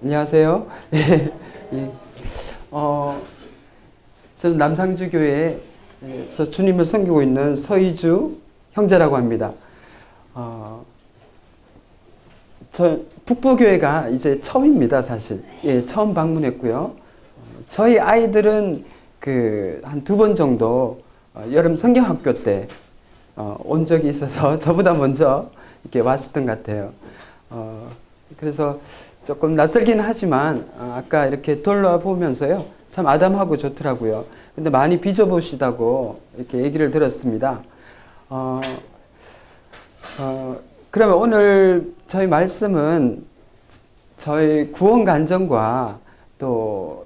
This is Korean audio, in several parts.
안녕하세요. 예, 예. 저는 남상주교회에서 주님을 섬기고 있는 서희주 형제라고 합니다. 저 북부교회가 이제 처음입니다, 사실. 예, 처음 방문했고요. 저희 아이들은 한 2번 정도 여름 성경학교 때 온 적이 있어서 저보다 먼저 이렇게 왔었던 것 같아요. 그래서 조금 낯설긴 하지만 아까 이렇게 돌아보면서요, 참 아담하고 좋더라고요. 근데 많이 빚어보시다고 이렇게 얘기를 들었습니다. 그러면 오늘 저희 말씀은 저희 구원 간정과 또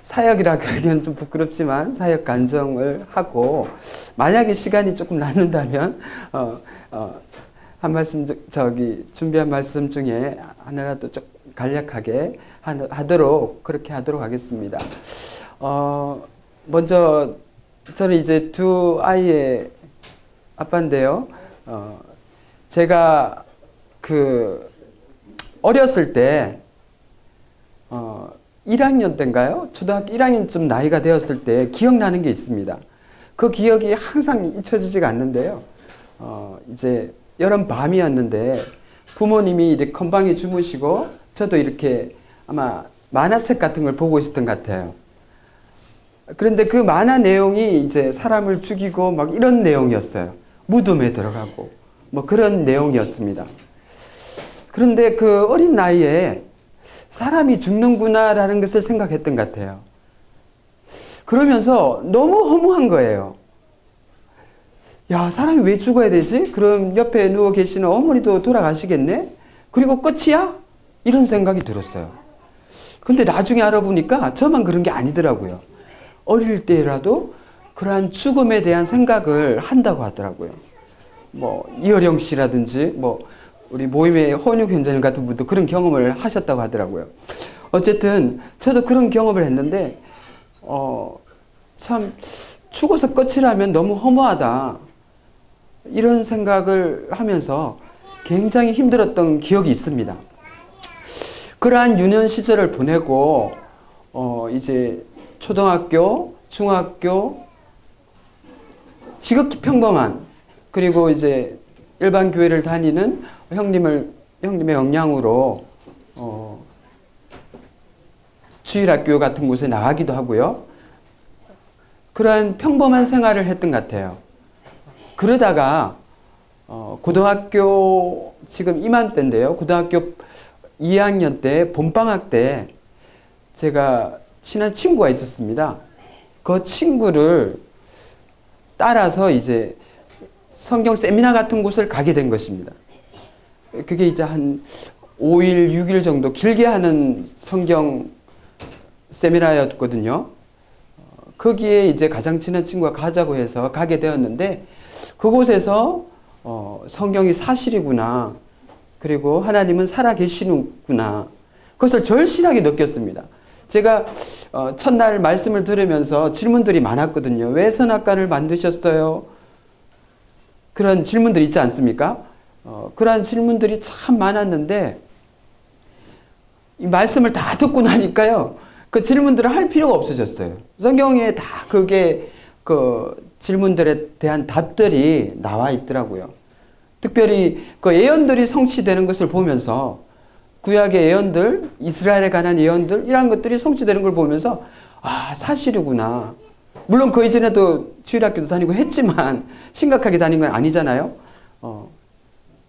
사역이라 그러기엔 좀 부끄럽지만 사역 간정을 하고, 만약에 시간이 조금 남는다면 한 말씀, 준비한 말씀 중에 하나라도 좀 간략하게 그렇게 하도록 하겠습니다. 먼저, 저는 이제 2 아이의 아빠인데요. 제가 어렸을 때, 1학년 때인가요? 초등학교 1학년쯤 나이가 되었을 때 기억나는 게 있습니다. 그 기억이 항상 잊혀지지가 않는데요. 이제 여름 밤이었는데 부모님이 이제 건방에 주무시고 저도 이렇게 아마 만화책 같은 걸 보고 있었던 것 같아요. 그런데 그 만화 내용이 이제 사람을 죽이고 막 이런 내용이었어요. 무덤에 들어가고 뭐 그런 내용이었습니다. 그런데 그 어린 나이에 사람이 죽는구나라는 것을 생각했던 것 같아요. 그러면서 너무 허무한 거예요. 야, 사람이 왜 죽어야 되지? 그럼 옆에 누워 계시는 어머니도 돌아가시겠네? 그리고 끝이야? 이런 생각이 들었어요. 근데 나중에 알아보니까 저만 그런 게 아니더라고요. 어릴 때라도 그러한 죽음에 대한 생각을 한다고 하더라고요. 뭐 이어령 씨라든지 우리 모임의 헌유 견자님 같은 분도 그런 경험을 하셨다고 하더라고요. 어쨌든 저도 그런 경험을 했는데 참 죽어서 끝이라면 너무 허무하다, 이런 생각을 하면서 굉장히 힘들었던 기억이 있습니다. 그러한 유년 시절을 보내고 이제 초등학교, 중학교, 지극히 평범한, 그리고 이제 일반 교회를 다니는 형님의 영향으로 주일학교 같은 곳에 나가기도 하고요. 그러한 평범한 생활을 했던 것 같아요. 그러다가 고등학교 지금 이맘때인데요. 고등학교 2학년 때 봄방학 때 제가 친한 친구가 있었습니다. 그 친구를 따라서 이제 성경 세미나 같은 곳을 가게 된 것입니다. 그게 이제 한 5일, 6일 정도 길게 하는 성경 세미나였거든요. 거기에 이제 가장 친한 친구가 가자고 해서 가게 되었는데, 그곳에서 성경이 사실이구나, 그리고 하나님은 살아계시는구나, 그것을 절실하게 느꼈습니다. 제가 첫날 말씀을 들으면서 질문들이 많았거든요. 왜 선악과를 만드셨어요? 그런 질문들이 있지 않습니까? 그러한 질문들이 참 많았는데, 이 말씀을 다 듣고 나니까요, 그 질문들을 할 필요가 없어졌어요. 성경에 다 그게 질문들에 대한 답들이 나와 있더라고요. 특별히 그 예언들이 성취되는 것을 보면서, 구약의 예언들, 이스라엘에 관한 예언들, 이런 것들이 성취되는 걸 보면서, 아, 사실이구나. 물론 그 이전에도 주일학교도 다니고 했지만 심각하게 다닌 건 아니잖아요.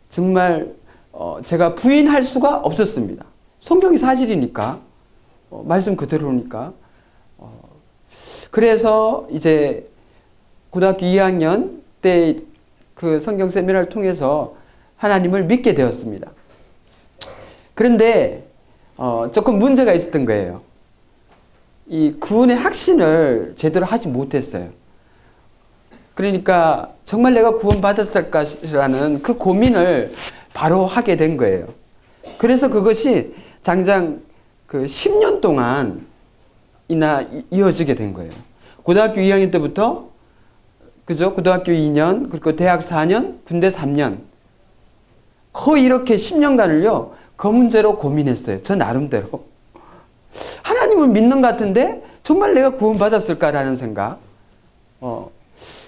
정말 제가 부인할 수가 없었습니다. 성경이 사실이니까, 말씀 그대로니까. 그래서 이제 고등학교 2학년 때 그 성경 세미나를 통해서 하나님을 믿게 되었습니다. 그런데 조금 문제가 있었던 거예요. 이 구원의 확신을 제대로 하지 못했어요. 그러니까 정말 내가 구원받았을까라는 그 고민을 바로 하게 된 거예요. 그래서 그것이 장장 10년 동안이나 이어지게 된 거예요. 고등학교 2학년 때부터, 그죠? 고등학교 2년, 그리고 대학 4년, 군대 3년. 거의 이렇게 10년간을요, 그 문제로 고민했어요. 저 나름대로. 하나님을 믿는 것 같은데 정말 내가 구원받았을까라는 생각.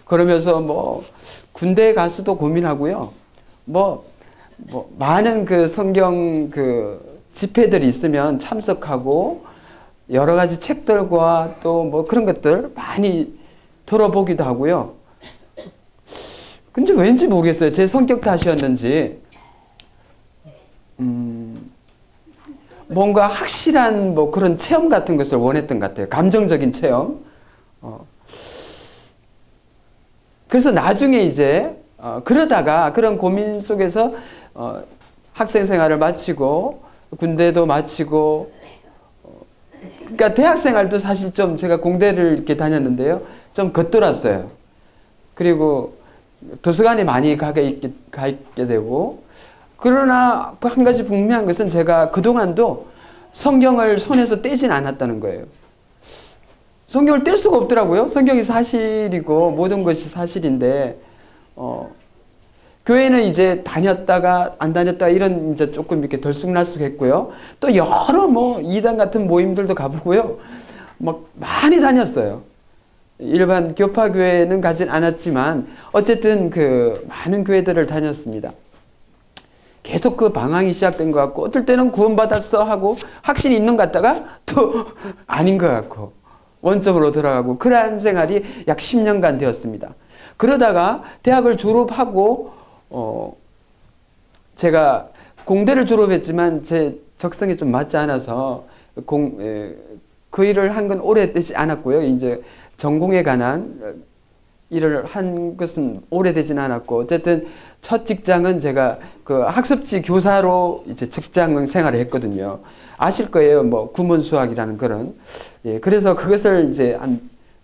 그러면서 뭐 군대에 가서도 고민하고요. 뭐 많은 그 성경 그 집회들이 있으면 참석하고 여러 가지 책들과 또 뭐 그런 것들 많이 들어보기도 하고요. 근데 왠지 모르겠어요. 제 성격 탓이었는지 뭔가 확실한 뭐 그런 체험 같은 것을 원했던 것 같아요. 감정적인 체험. 그래서 나중에 이제 그러다가 그런 고민 속에서 학생 생활을 마치고 군대도 마치고 그러니까 대학 생활도 사실 좀 제가 공대를 이렇게 다녔는데요. 좀 겉돌았어요. 그리고 도서관에 많이 가 있게 되고 그러나 한 가지 분명한 것은 제가 그동안도 성경을 손에서 떼진 않았다는 거예요. 성경을 뗄 수가 없더라고요. 성경이 사실이고 모든 것이 사실인데 교회는 이제 다녔다가 안 다녔다가 이런 이제 조금 이렇게 들쑥날쑥했고요. 또 여러 뭐 이단 같은 모임들도 가보고요. 막 많이 다녔어요. 일반 교파 교회는 가진 않았지만 어쨌든 그 많은 교회들을 다녔습니다. 계속 그 방황이 시작된 것 같고 어떨 때는 구원받았어 하고 확신이 있는 것 같다가 또 아닌 것 같고 원점으로 돌아가고 그러한 생활이 약 10년간 되었습니다. 그러다가 대학을 졸업하고 제가 공대를 졸업했지만 제 적성에 좀 맞지 않아서 그 일을 한 건 오래되지 않았고요. 이제 전공에 관한 일을 한 것은 오래되진 않았고 어쨌든 첫 직장은 제가 그 학습지 교사로 이제 직장 생활을 했거든요. 아실 거예요. 뭐 구문 수학이라는 그런. 예, 그래서 그것을 이제 한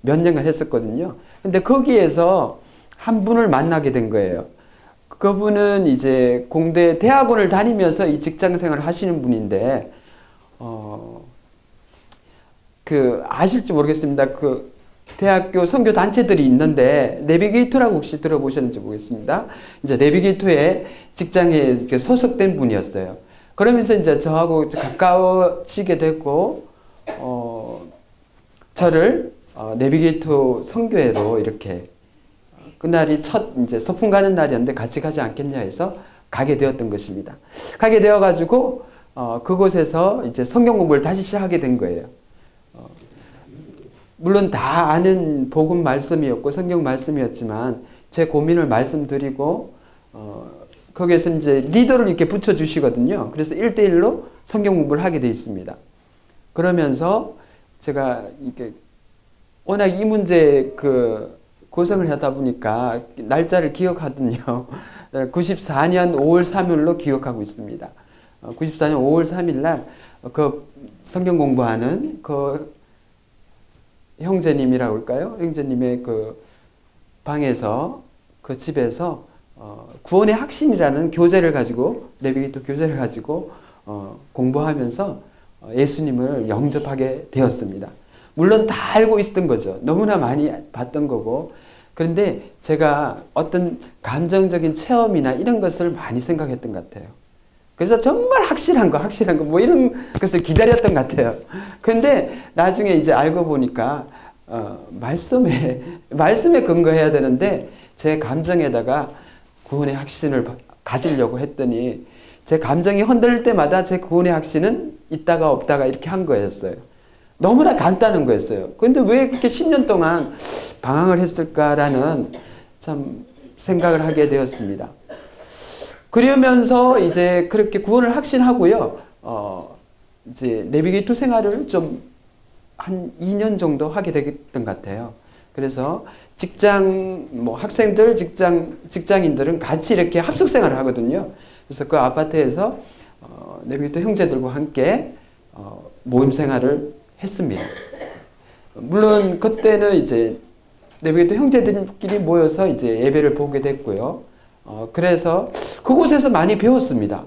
몇 년간 했었거든요. 근데 거기에서 한 분을 만나게 된 거예요. 그분은 이제 공대 대학원을 다니면서 이 직장 생활을 하시는 분인데 그 아실지 모르겠습니다. 그 대학교 선교 단체들이 있는데 내비게이터라고 혹시 들어보셨는지 모르겠습니다. 이제 내비게이터의 직장에 소속된 분이었어요. 그러면서 이제 저하고 가까워지게 됐고 저를 내비게이터 선교회로 이렇게 그날이 첫 이제 소풍 가는 날이었는데 같이 가지 않겠냐 해서 가게 되었던 것입니다. 가게 되어 가지고 그곳에서 이제 성경 공부를 다시 시작하게 된 거예요. 물론 다 아는 복음 말씀이었고 성경 말씀이었지만 제 고민을 말씀드리고 거기에서 이제 리더를 이렇게 붙여주시거든요. 그래서 1대1로 성경 공부를 하게 돼 있습니다. 그러면서 제가 이렇게 워낙 이 문제에 그 고생을 하다 보니까 날짜를 기억하더니요. 94년 5월 3일로 기억하고 있습니다. 94년 5월 3일 날 그 성경 공부하는 그 형제님이라고 할까요? 형제님의 그 방에서 그 집에서 구원의 확신이라는 교재를 가지고 내비게이터 교재를 가지고 공부하면서 예수님을 영접하게 되었습니다. 물론 다 알고 있었던 거죠. 너무나 많이 봤던 거고. 그런데 제가 어떤 감정적인 체험이나 이런 것을 많이 생각했던 것 같아요. 그래서 정말 확실한 거 뭐 이런 것을 기다렸던 것 같아요. 그런데 나중에 이제 알고 보니까 말씀에 근거해야 되는데 제 감정에다가 구원의 확신을 가지려고 했더니 제 감정이 흔들릴 때마다 제 구원의 확신은 있다가 없다가 이렇게 한 거였어요. 너무나 간단한 거였어요. 그런데 왜 그렇게 10년 동안 방황을 했을까라는 참 생각을 하게 되었습니다. 그러면서 이제 그렇게 구원을 확신하고요. 이제 내비게이터 생활을 좀 한 2년 정도 하게 됐던 것 같아요. 그래서 직장, 뭐 학생들, 직장인들은 같이 이렇게 합숙 생활을 하거든요. 그래서 그 아파트에서 내비게이터 형제들과 함께 모임 생활을 했습니다. 물론 그때는 이제 내비게이터 형제들끼리 모여서 이제 예배를 보게 됐고요. 그래서 그곳에서 많이 배웠습니다.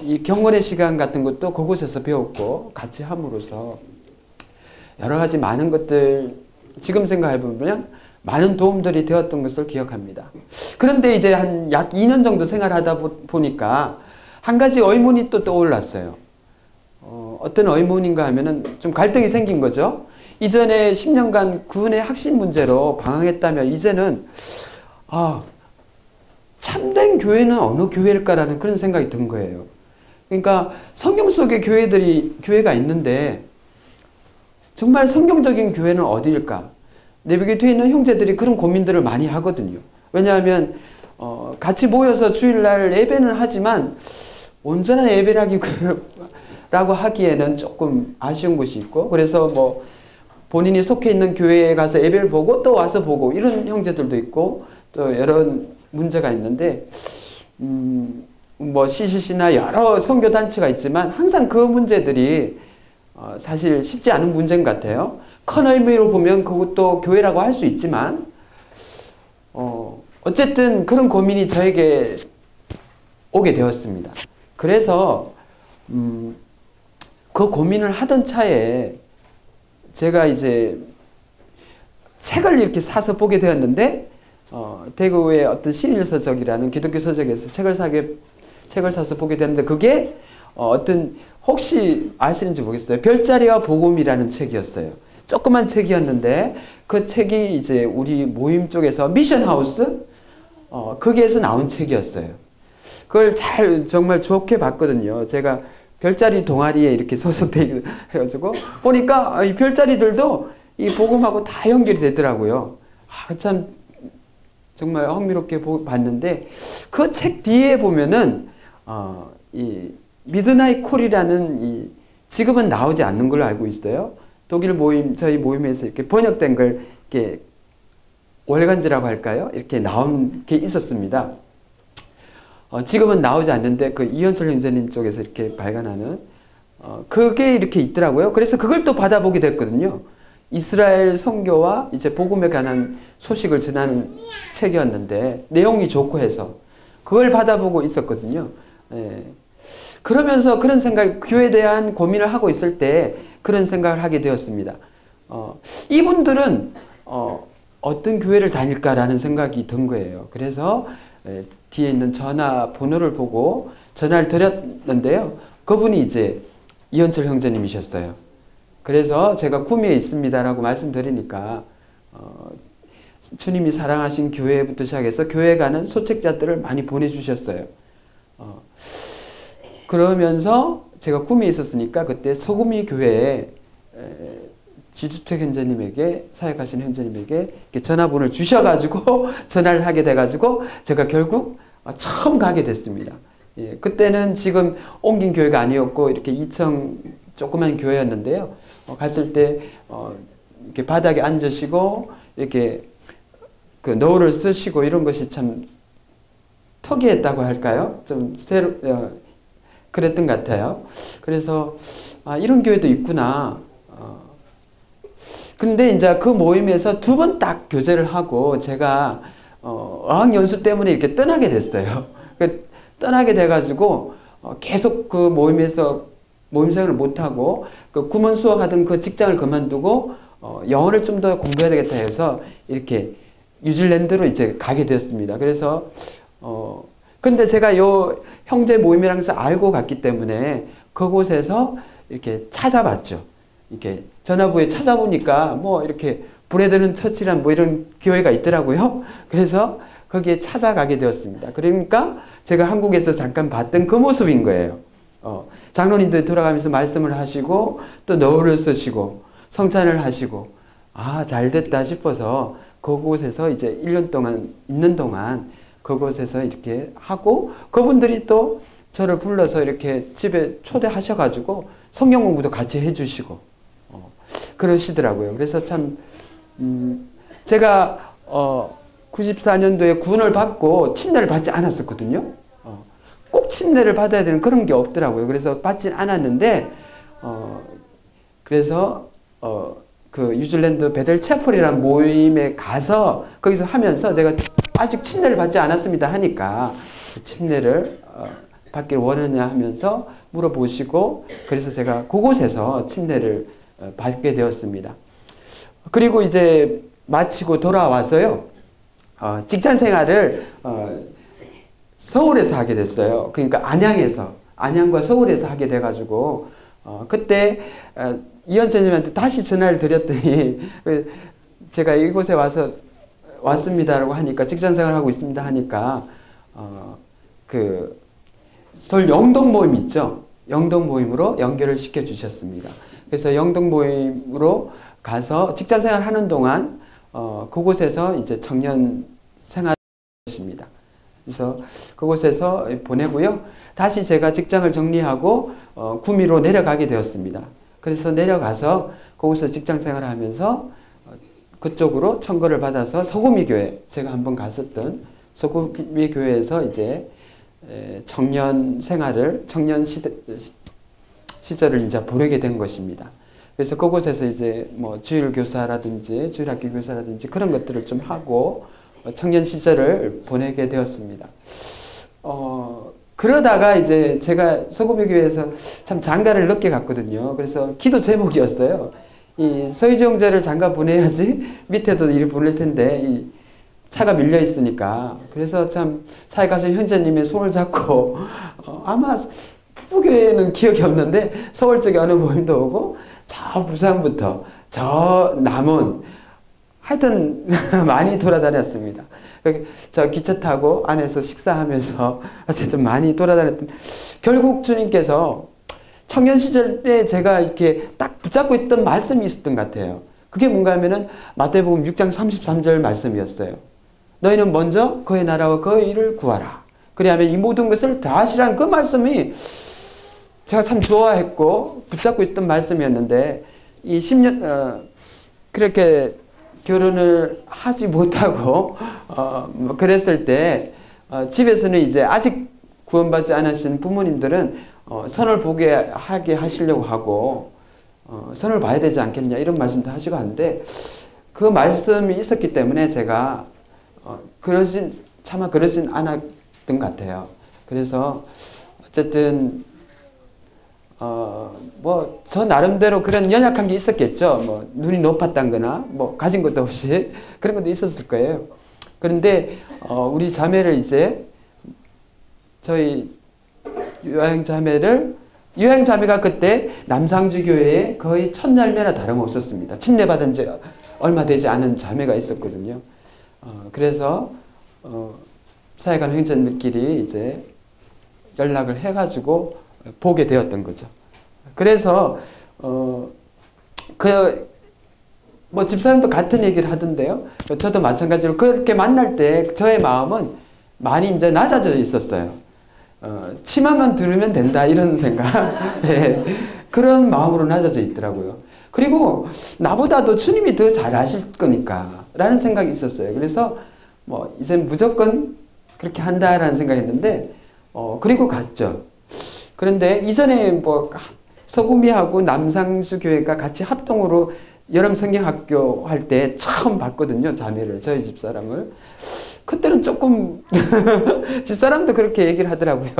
이 경건의 시간 같은 것도 그곳에서 배웠고 같이 함으로써 여러 가지 많은 것들 지금 생각해 보면 많은 도움들이 되었던 것을 기억합니다. 그런데 이제 한 약 2년 정도 생활하다 보니까 한 가지 의문이 또 떠올랐어요. 어떤 의문인가 하면은 좀 갈등이 생긴 거죠. 이전에 10년간 군의 학식 문제로 방황했다면 이제는 참된 교회는 어느 교회일까라는 그런 생각이 든 거예요. 그러니까 성경 속에 교회가 있는데 정말 성경적인 교회는 어디일까? 내비게이트에 있는 형제들이 그런 고민들을 많이 하거든요. 왜냐하면 같이 모여서 주일날 예배는 하지만 온전한 예배라고 하기에는 조금 아쉬운 것이 있고, 그래서 뭐 본인이 속해 있는 교회에 가서 예배를 보고 또 와서 보고 이런 형제들도 있고 또 여러 문제가 있는데 뭐 CCC나 여러 선교 단체가 있지만 항상 그 문제들이 사실 쉽지 않은 문제인 것 같아요. 큰 의미로 보면 그것도 교회라고 할 수 있지만 어쨌든 그런 고민이 저에게 오게 되었습니다. 그래서 그 고민을 하던 차에 제가 이제 책을 이렇게 사서 보게 되었는데 대구의 어떤 신일서적이라는 기독교 서적에서 책을 사서 보게 되었는데 그게 어떤 혹시 아시는지 모르겠어요. 별자리와 복음이라는 책이었어요. 조그만 책이었는데 그 책이 이제 우리 모임 쪽에서 미션하우스 거기에서 나온 책이었어요. 그걸 정말 좋게 봤거든요. 제가 별자리 동아리에 이렇게 소속돼 해가지고 보니까 이 별자리들도 이 복음하고 다 연결이 되더라고요. 참 정말 흥미롭게 봤는데 그 책 뒤에 보면은 이 미드나잇 콜이라는 이 지금은 나오지 않는 걸로 알고 있어요. 독일 모임 저희 모임에서 이렇게 번역된 걸 이렇게 월간지라고 할까요? 이렇게 나온 게 있었습니다. 지금은 나오지 않는데 그 이현철 형제님 쪽에서 이렇게 발간하는 그게 이렇게 있더라고요. 그래서 그걸 또 받아보게 됐거든요. 이스라엘 선교와 이제 복음에 관한 소식을 전하는 책이었는데 내용이 좋고 해서 그걸 받아보고 있었거든요. 예. 그러면서 그런 생각, 교회에 대한 고민을 하고 있을 때 그런 생각을 하게 되었습니다. 이분들은 어떤 교회를 다닐까라는 생각이 든 거예요. 그래서 뒤에 있는 전화번호를 보고 전화를 드렸는데요. 그분이 이제 이현철 형제님이셨어요. 그래서 제가 구미에 있습니다라고 말씀드리니까 주님이 사랑하신 교회부터 시작해서 교회 가는 소책자들을 많이 보내주셨어요. 그러면서 제가 구미에 있었으니까 그때 소구미 교회에 지주택 현재님에게 사역하신 현재님에게 이렇게 전화번호를 주셔가지고 전화를 하게 돼가지고 제가 결국 처음 가게 됐습니다. 예, 그때는 지금 옮긴 교회가 아니었고 이렇게 2층 조그만 교회였는데요. 갔을 때 이렇게 바닥에 앉으시고 이렇게 그 노을을 쓰시고 이런 것이 참 특이했다고 할까요? 좀 그랬던 것 같아요. 그래서 이런 교회도 있구나. 근데 이제 그 모임에서 2번 딱 교제를 하고 제가 어학연수 때문에 이렇게 떠나게 됐어요. 떠나게 돼가지고 계속 그 모임에서 모임생활을 못하고 그 구몬 수업하던 그 직장을 그만두고 영어를 좀 더 공부해야 되겠다 해서 이렇게 뉴질랜드로 이제 가게 되었습니다. 그래서 근데 제가 요 형제 모임이랑 해서 알고 갔기 때문에 그곳에서 이렇게 찾아봤죠. 이렇게 전화부에 찾아보니까 뭐 이렇게 브레드는 처치란 뭐 이런 교회가 있더라고요. 그래서 거기에 찾아가게 되었습니다. 그러니까 제가 한국에서 잠깐 봤던 그 모습인 거예요. 장로님들 돌아가면서 말씀을 하시고 또 노을을 쓰시고 성찬을 하시고 잘됐다 싶어서 그곳에서 이제 1년 동안 있는 동안 그곳에서 이렇게 하고 그분들이 또 저를 불러서 이렇게 집에 초대하셔가지고 성경 공부도 같이 해주시고 그러시더라고요. 그래서 참 제가 94년도에 구원을 받고 침례를 받지 않았었거든요. 꼭 침례를 받아야 되는 그런 게 없더라고요. 그래서 받진 않았는데 그래서 그 뉴질랜드 베델 채플이라는 모임에 가서 거기서 하면서 제가 아직 침례를 받지 않았습니다 하니까 그 침례를 받기를 원하냐 하면서 물어보시고 그래서 제가 그곳에서 침례를 받게 되었습니다. 그리고 이제 마치고 돌아와서요. 직장 생활을 서울에서 하게 됐어요. 그러니까 안양에서. 안양과 서울에서 하게 돼가지고 그때 이현철님한테 다시 전화를 드렸더니 제가 이곳에 왔습니다라고 하니까 직장생활 하고 있습니다 하니까 그 서울 영동 모임 있죠. 영동 모임으로 연결을 시켜 주셨습니다. 그래서 영동 모임으로 가서 직장생활 하는 동안 그곳에서 이제 청년 생활을 했습니다. 그래서 그곳에서 보내고요. 다시 제가 직장을 정리하고 구미로 내려가게 되었습니다. 그래서 내려가서 거기서 직장생활을 하면서 그쪽으로 청거를 받아서 서구미교회, 제가 한번 갔었던 서구미교회에서 이제 청년 생활을, 청년 시절을 이제 보내게 된 것입니다. 그래서 그곳에서 이제 뭐 주일교사라든지 주일학교 교사라든지 그런 것들을 좀 하고 청년 시절을 보내게 되었습니다. 그러다가 이제 제가 서구미교회에서 참 장가를 늦게 갔거든요. 그래서 기도 제목이었어요. 이 서희정제를 장가 보내야지 밑에도 일 보낼 텐데 이 차가 밀려 있으니까. 그래서 참 차에 가서 현재님의 손을 잡고 아마 부부교회는 기억이 없는데 서울 쪽에 어느 모임도 오고 저 부산부터 저 남원 하여튼 많이 돌아다녔습니다. 저 기차 타고 안에서 식사하면서 어쨌든 많이 돌아다녔던, 결국 주님께서 청년 시절 때 제가 이렇게 딱 붙잡고 있던 말씀이 있었던 것 같아요. 그게 뭔가 하면은 마태복음 6장 33절 말씀이었어요. 너희는 먼저 그의 나라와 그의 일을 구하라. 그리하면 이 모든 것을 다 하시라는 그 말씀이 제가 참 좋아했고 붙잡고 있었던 말씀이었는데, 이 10년 그렇게 결혼을 하지 못하고 뭐 그랬을 때 집에서는 이제 아직 구원받지 않으신 부모님들은 선을 보게 하게 하시려고 하고 선을 봐야 되지 않겠냐 이런 말씀도 하시고 하는데, 그 말씀이 있었기 때문에 제가 차마 그러진 않았던 것 같아요. 그래서 어쨌든 뭐 저 나름대로 그런 연약한 게 있었겠죠. 뭐 눈이 높았다거나 뭐 가진 것도 없이 그런 것도 있었을 거예요. 그런데 우리 자매를 이제 저희 유아영 자매가 그때 남상주 교회에 거의 첫 열매나 다름없었습니다. 침례받은 지 얼마 되지 않은 자매가 있었거든요. 그래서 사회관 행전들끼리 이제 연락을 해가지고 보게 되었던 거죠. 그래서 뭐 집사람도 같은 얘기를 하던데요. 저도 마찬가지로 그렇게 만날 때 저의 마음은 많이 이제 낮아져 있었어요. 치마만 두르면 된다 이런 생각. 네. 그런 마음으로 낮아져 있더라고요. 그리고 나보다도 주님이 더 잘 아실 거니까 라는 생각이 있었어요. 그래서 뭐 이제 무조건 그렇게 한다라는 생각했는데 그리고 갔죠. 그런데 이전에 뭐 서구미하고 남상주 교회가 같이 합동으로 여름 성경학교 할 때 처음 봤거든요. 자매를, 저희 집사람을. 그때는 조금 집사람도 그렇게 얘기를 하더라고요.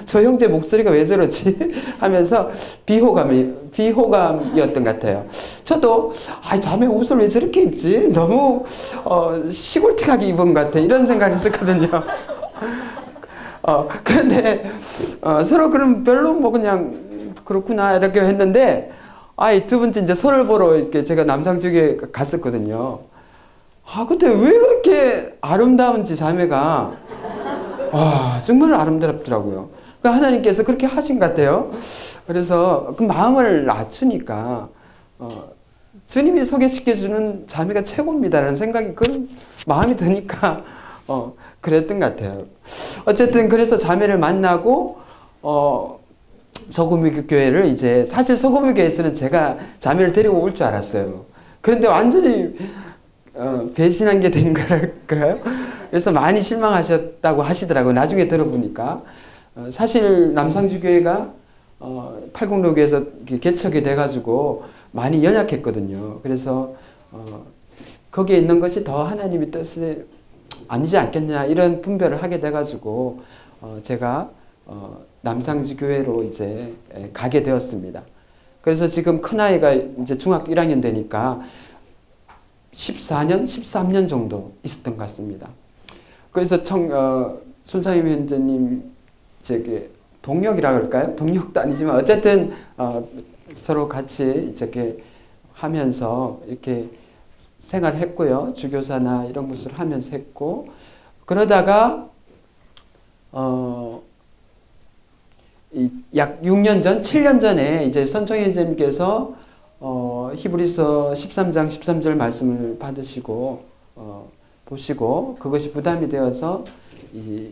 저 형제 목소리가 왜 저러지? 하면서 비호감이었던 것 같아요. 저도 자매 옷을 왜 저렇게 입지? 너무 시골틱하게 입은 것 같아. 이런 생각을 했었거든요. 그런데 서로 그럼 별로 뭐 그냥 그렇구나 이렇게 했는데, 두 번째 이제 선을 보러 이렇게 제가 남상주에 갔었거든요. 그때 왜 그렇게 아름다운지 자매가 정말 아름답더라고요. 그러니까 하나님께서 그렇게 하신 것 같아요. 그래서 그 마음을 낮추니까 주님이 소개시켜주는 자매가 최고입니다라는 생각이, 그런 마음이 드니까 그랬던 것 같아요. 어쨌든 그래서 자매를 만나고 서구미교회를 이제, 사실 서구미교회에서는 제가 자매를 데리고 올 줄 알았어요. 그런데 완전히 배신한 게 된 거랄까요? 그래서 많이 실망하셨다고 하시더라고요. 나중에 들어보니까. 사실 남상주교회가 806에서 개척이 돼가지고 많이 연약했거든요. 그래서 거기에 있는 것이 더 하나님의 뜻이 아니지 않겠냐 이런 분별을 하게 돼가지고 제가 남상주 교회로 이제 가게 되었습니다. 그래서 지금 큰아이가 이제 중학교 1학년 되니까 14년, 13년 정도 있었던 것 같습니다. 그래서 손상임 현재님 제게 동력이라 그럴까요? 동력도 아니지만 어쨌든 서로 같이 이렇게 하면서 이렇게 생활했고요. 주교사나 이런 것을 하면서 했고, 그러다가 약 6년 전, 7년 전에 이제 선총회 선생님께서 히브리서 13장 13절 말씀을 받으시고 보시고 그것이 부담이 되어서 이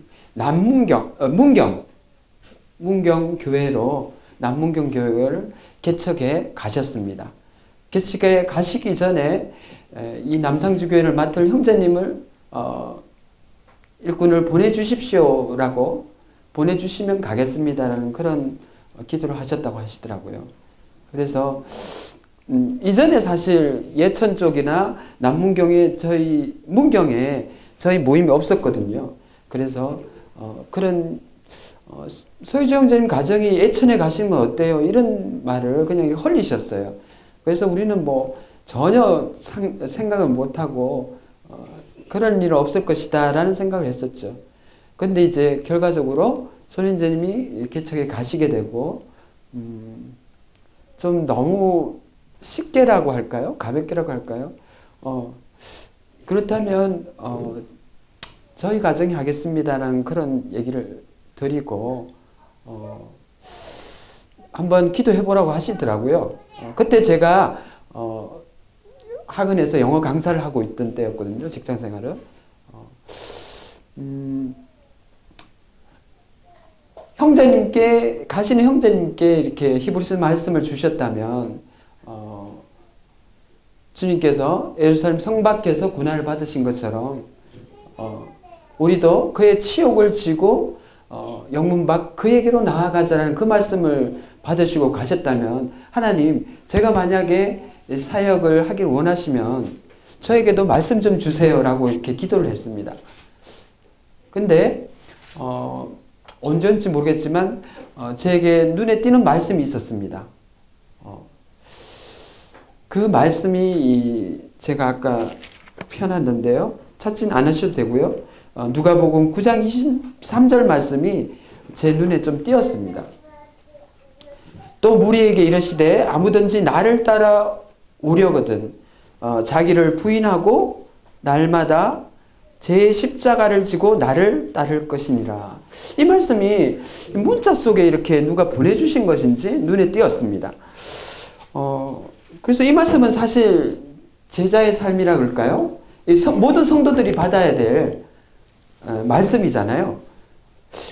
문경 교회로 남문경 교회를 개척해 가셨습니다. 개척해 가시기 전에 이 남상주교회를 맡을 형제님을 일꾼을 보내주십시오라고, 보내주시면 가겠습니다라는 그런 기도를 하셨다고 하시더라고요. 그래서 이전에 사실 예천 쪽이나 남문경에 문경에 저희 모임이 없었거든요. 그래서 그런 서유주 형제님 가정이 예천에 가시는 건 어때요? 이런 말을 그냥 헐리셨어요. 그래서 우리는 뭐 전혀 생각을 못하고 그런 일은 없을 것이다 라는 생각을 했었죠. 근데 이제 결과적으로 손인재님이 개척에 가시게 되고 좀 너무 쉽게라고 할까요? 가볍게라고 할까요? 그렇다면 저희 가정이 하겠습니다라는 그런 얘기를 드리고 한번 기도해 보라고 하시더라고요. 그때 제가 학원에서 영어 강사를 하고 있던 때였거든요. 직장생활을. 형제님께, 가시는 형제님께 이렇게 히브리서 말씀을 주셨다면 주님께서 예루살렘 성 밖에서 고난을 받으신 것처럼 우리도 그의 치욕을 지고 영문 밖 그에게로 나아가자라는 그 말씀을 받으시고 가셨다면, 하나님, 제가 만약에 사역을 하길 원하시면 저에게도 말씀 좀 주세요라고 이렇게 기도를 했습니다. 근데 언제인지 모르겠지만 제게 눈에 띄는 말씀이 있었습니다. 그 말씀이 제가 아까 펴놨는데요. 찾진 않으셔도 되고요. 누가복음 9장 23절 말씀이 제 눈에 좀 띄었습니다. 또 무리에게 이르시되 아무든지 나를 따라 오려거든 자기를 부인하고 날마다 제 십자가를 지고 나를 따를 것이니라. 이 말씀이 문자 속에 이렇게 누가 보내주신 것인지 눈에 띄었습니다. 그래서 이 말씀은 사실 제자의 삶이라 그럴까요? 모든 성도들이 받아야 될 말씀이잖아요.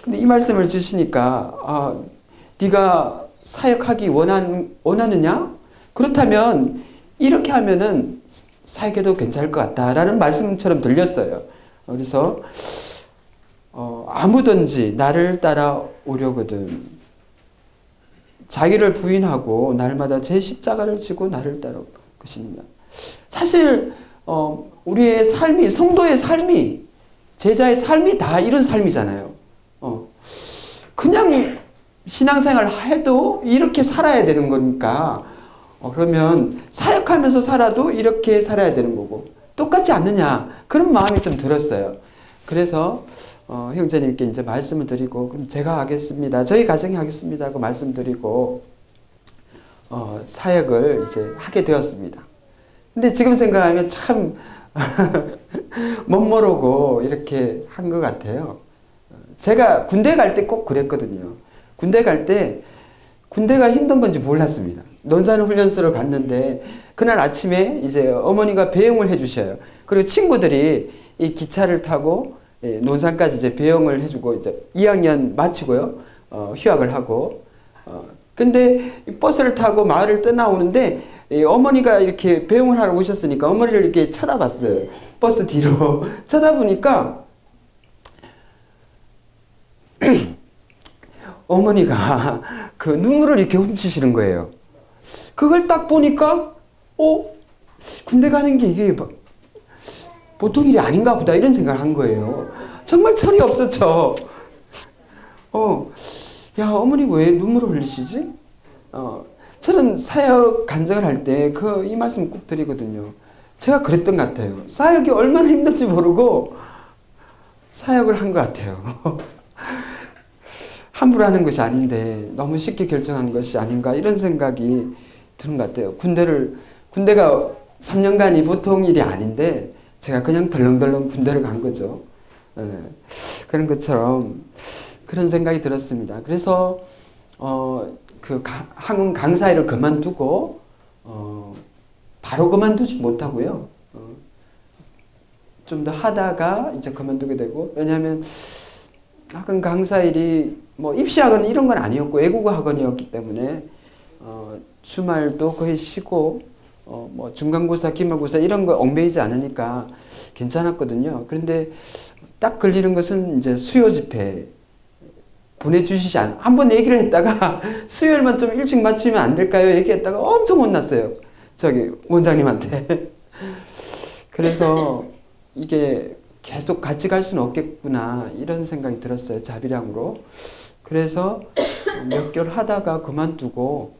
근데 이 말씀을 주시니까 네가 사역하기 원하느냐? 그렇다면 이렇게 하면은 사역해도 괜찮을 것 같다라는 말씀처럼 들렸어요. 그래서 아무든지 나를 따라오려거든 자기를 부인하고 날마다 제 십자가를 지고 나를 따를 것입니다. 사실 우리의 삶이, 성도의 삶이, 제자의 삶이 다 이런 삶이잖아요. 그냥 신앙생활 해도 이렇게 살아야 되는 거니까 그러면 사역하면서 살아도 이렇게 살아야 되는 거고 똑같지 않느냐, 그런 마음이 좀 들었어요. 그래서 형제님께 이제 말씀을 드리고, 그럼 제가 하겠습니다, 저희 가정이 하겠습니다 하고 말씀드리고 사역을 이제 하게 되었습니다. 근데 지금 생각하면 참 멋모르고 이렇게 한 것 같아요. 제가 군대 갈 때 꼭 그랬거든요. 군대 갈 때 군대가 힘든 건지 몰랐습니다. 논산훈련소를 갔는데 그날 아침에 이제 어머니가 배웅을 해주셔요. 그리고 친구들이 이 기차를 타고 논산까지 이제 배웅을 해주고 이제 2학년 마치고요. 휴학을 하고. 근데 버스를 타고 마을을 떠나오는데 어머니가 이렇게 배웅을 하러 오셨으니까 어머니를 이렇게 쳐다봤어요. 버스 뒤로 쳐다보니까 어머니가 그 눈물을 이렇게 훔치시는 거예요. 그걸 딱 보니까 군대 가는 게 이게 보통 일이 아닌가 보다 이런 생각을 한 거예요. 정말 철이 없었죠. 야, 어머니 왜 눈물을 흘리시지? 저는 사역 간증을 할 때 이 말씀 꼭 드리거든요. 제가 그랬던 것 같아요. 사역이 얼마나 힘든지 모르고 사역을 한 것 같아요. 함부로 하는 것이 아닌데 너무 쉽게 결정한 것이 아닌가 이런 생각이 드는 것 같아요. 군대가 3년간이 보통 일이 아닌데 제가 그냥 덜렁덜렁 군대를 간 거죠. 예, 그런 것처럼 그런 생각이 들었습니다. 그래서 그 학원 강사 일을 그만두고 바로 그만두지 못하고요. 좀 더 하다가 이제 그만두게 되고, 왜냐하면 학원 강사 일이 뭐 입시학원 이런 건 아니었고 외국어 학원이었기 때문에 주말도 거의 쉬고 뭐 중간고사, 기말고사 이런 거 얽매이지 않으니까 괜찮았거든요. 그런데 딱 걸리는 것은 이제 수요 집회 보내주시지 않. 한번 얘기를 했다가 수요일만 좀 일찍 마치면 안 될까요? 얘기했다가 엄청 혼났어요. 저기 원장님한테. 그래서 이게 계속 같이 갈 수는 없겠구나 이런 생각이 들었어요. 자비량으로. 그래서 몇 개월 하다가 그만두고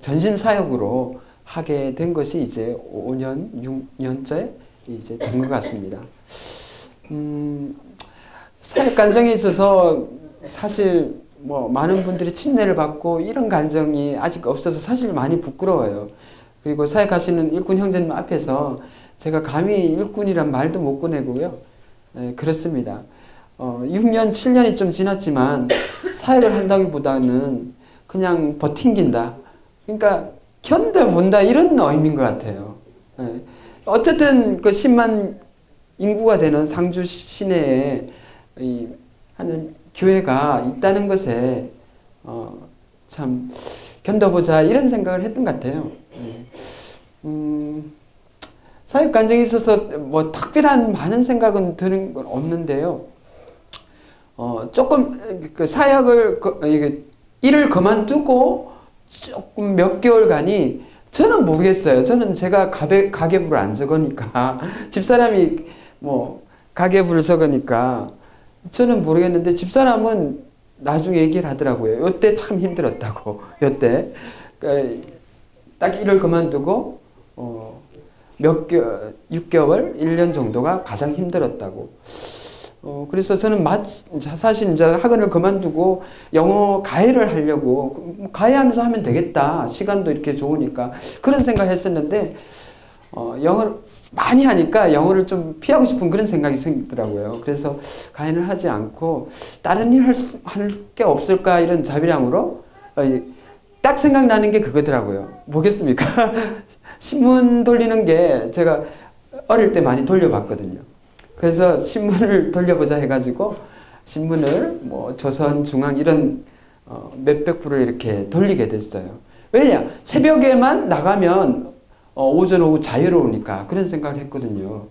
전신 사역으로 하게 된 것이 이제 5년, 6년째 이제 된 것 같습니다. 사역 간정에 있어서 사실 뭐 많은 분들이 침례를 받고 이런 간정이 아직 없어서 사실 많이 부끄러워요. 그리고 사역하시는 일꾼 형제님 앞에서 제가 감히 일꾼이란 말도 못 꺼내고요. 네, 그렇습니다. 6년, 7년이 좀 지났지만 사역을 한다기보다는 그냥 버팅긴다. 그러니까 견뎌본다 이런 의미인 것 같아요. 네. 어쨌든 그 10만 인구가 되는 상주 시내에 하는 교회가 있다는 것에 참 견뎌보자 이런 생각을 했던 것 같아요. 사역 간증에 있어서 뭐 특별한 많은 생각은 드는 건 없는데요. 조금 그 사역을 일을 그만두고 조금 몇 개월간이 저는 모르겠어요. 저는 제가 가계부를 안 적으니까 집사람이 뭐 가계부를 적으니까 저는 모르겠는데 집사람은 나중에 얘기를 하더라고요. 요때 참 힘들었다고. 요때 딱 일을 그만두고 6개월, 1년 정도가 가장 힘들었다고. 그래서 저는 사실 이제 학원을 그만두고 영어 가해를 하려고 가해하면서 하면 되겠다. 시간도 이렇게 좋으니까 그런 생각을 했었는데 영어를 많이 하니까 영어를 좀 피하고 싶은 그런 생각이 생기더라고요. 그래서 가해는 하지 않고 다른 일 할 게 없을까 이런 자비량으로 딱 생각나는 게 그거더라고요. 뭐겠습니까? 신문 돌리는 게 제가 어릴 때 많이 돌려봤거든요. 그래서 신문을 돌려보자 해가지고 신문을 뭐 조선, 중앙 이런 몇백 부를 이렇게 돌리게 됐어요. 왜냐? 새벽에만 나가면 오전, 오후 자유로우니까 그런 생각을 했거든요.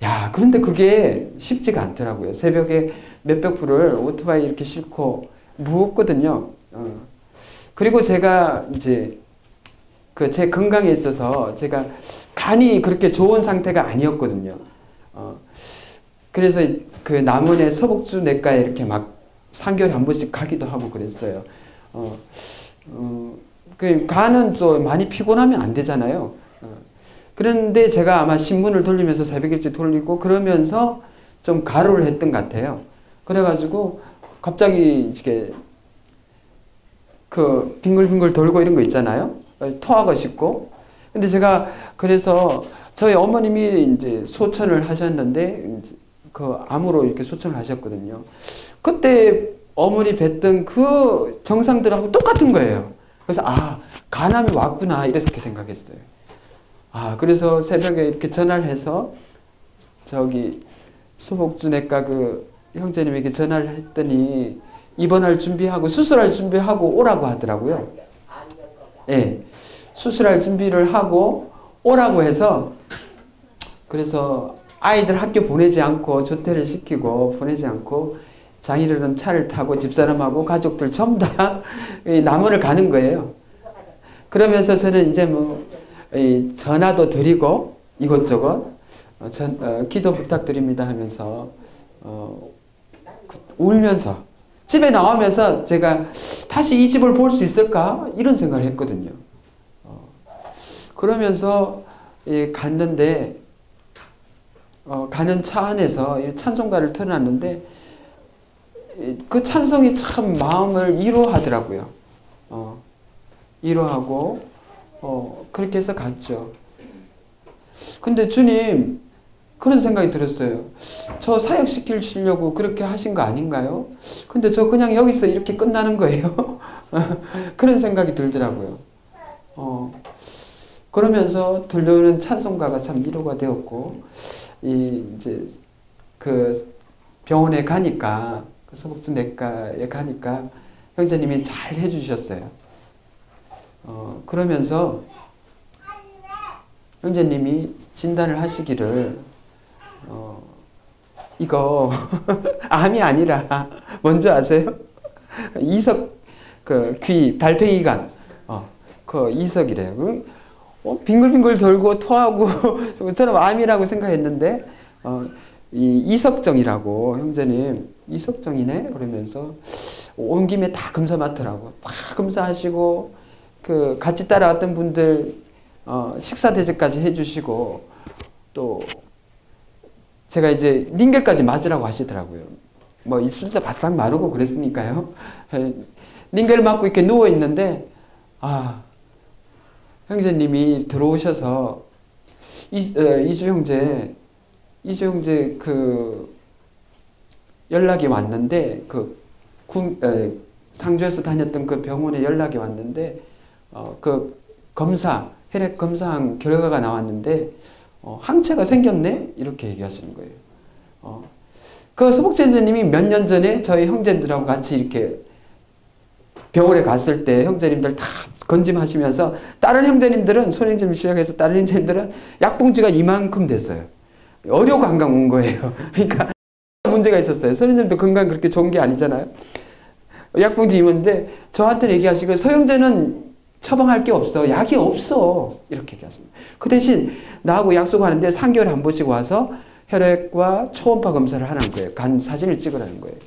야, 그런데 그게 쉽지가 않더라고요. 새벽에 몇백 부를 오토바이 이렇게 싣고 무겁거든요. 그리고 제가 이제 제 건강에 있어서 제가 간이 그렇게 좋은 상태가 아니었거든요. 그래서 그 남원의 서복주 내과에 이렇게 막 3개월에 한 번씩 가기도 하고 그랬어요. 그 간은 또 많이 피곤하면 안 되잖아요. 그런데 제가 아마 신문을 돌리면서 새벽 일찍 돌리고 그러면서 좀 가루를 했던 것 같아요. 그래가지고 갑자기 이렇게 그 빙글빙글 돌고 이런 거 있잖아요. 토하고 싶고. 근데 제가 그래서 저희 어머님이 이제 소천을 하셨는데 그 암으로 이렇게 소천을 하셨거든요. 그때 어머니 뵀던 그 정상들하고 똑같은 거예요. 그래서 간암이 왔구나 이렇게 생각했어요. 그래서 새벽에 이렇게 전화를 해서 저기 수복주내과 그 형제님에게 전화를 했더니 입원할 준비하고 수술할 준비하고 오라고 하더라고요. 예, 수술할 준비를 하고 오라고 해서 그래서 아이들 학교 보내지 않고 조퇴를 시키고 보내지 않고 장인어른 차를 타고 집사람하고 가족들 전부 다 남원을 가는 거예요. 그러면서 저는 이제 뭐 전화도 드리고 이것저것 기도 부탁드립니다 하면서 울면서 집에 나오면서 제가 다시 이 집을 볼 수 있을까 이런 생각을 했거든요. 그러면서 갔는데 가는 차 안에서 찬송가를 틀어놨는데 그 찬송이 참 마음을 위로하더라고요. 위로하고 그렇게 해서 갔죠. 근데 주님 그런 생각이 들었어요. 저 사역시키려고 그렇게 하신 거 아닌가요? 근데 저 그냥 여기서 이렇게 끝나는 거예요. 그런 생각이 들더라고요. 그러면서 들려오는 찬송가가 참 위로가 되었고, 이제 그 병원에 가니까, 그 서북지내과에 가니까 형제님이 잘 해주셨어요. 그러면서 형제님이 진단을 하시기를, 이거 암이 아니라 뭔지 아세요? 이석, 그 귀 달팽이관, 그 이석이래요. 빙글빙글 돌고 토하고 저는 암이라고 생각했는데 이 이석정이라고 형제님 이석정이네 그러면서 온 김에 다 검사 맡으라고 다 검사하시고 그 같이 따라왔던 분들 식사 대접까지 해주시고 또 제가 이제 링겔까지 맞으라고 하시더라고요. 뭐 입술도 바싹 마르고 그랬으니까요. 링겔 맞고 이렇게 누워 있는데 형제님이 들어오셔서 이주 형제 그 연락이 왔는데 그 상주에서 다녔던 그 병원에 연락이 왔는데 그 검사 혈액 검사한 결과가 나왔는데 항체가 생겼네 이렇게 얘기하시는 거예요. 그 서복재 형제님이 몇 년 전에 저희 형제들하고 같이 이렇게 병원에 갔을 때 형제님들 다 건짐하시면서 다른 형제님들은 손형제님 시작해서 다른 형제님들은 약봉지가 이만큼 됐어요. 어려관광 온 거예요. 그러니까 문제가 있었어요. 손형제님도 건강 그렇게 좋은 게 아니잖아요. 약봉지 이만인데 저한테 얘기하시고 서형제는 처방할 게 없어. 약이 없어. 이렇게 얘기하십니다. 그 대신 나하고 약속하는데 3개월에 한 번씩 와서 혈액과 초음파 검사를 하는 거예요. 간 사진을 찍으라는 거예요.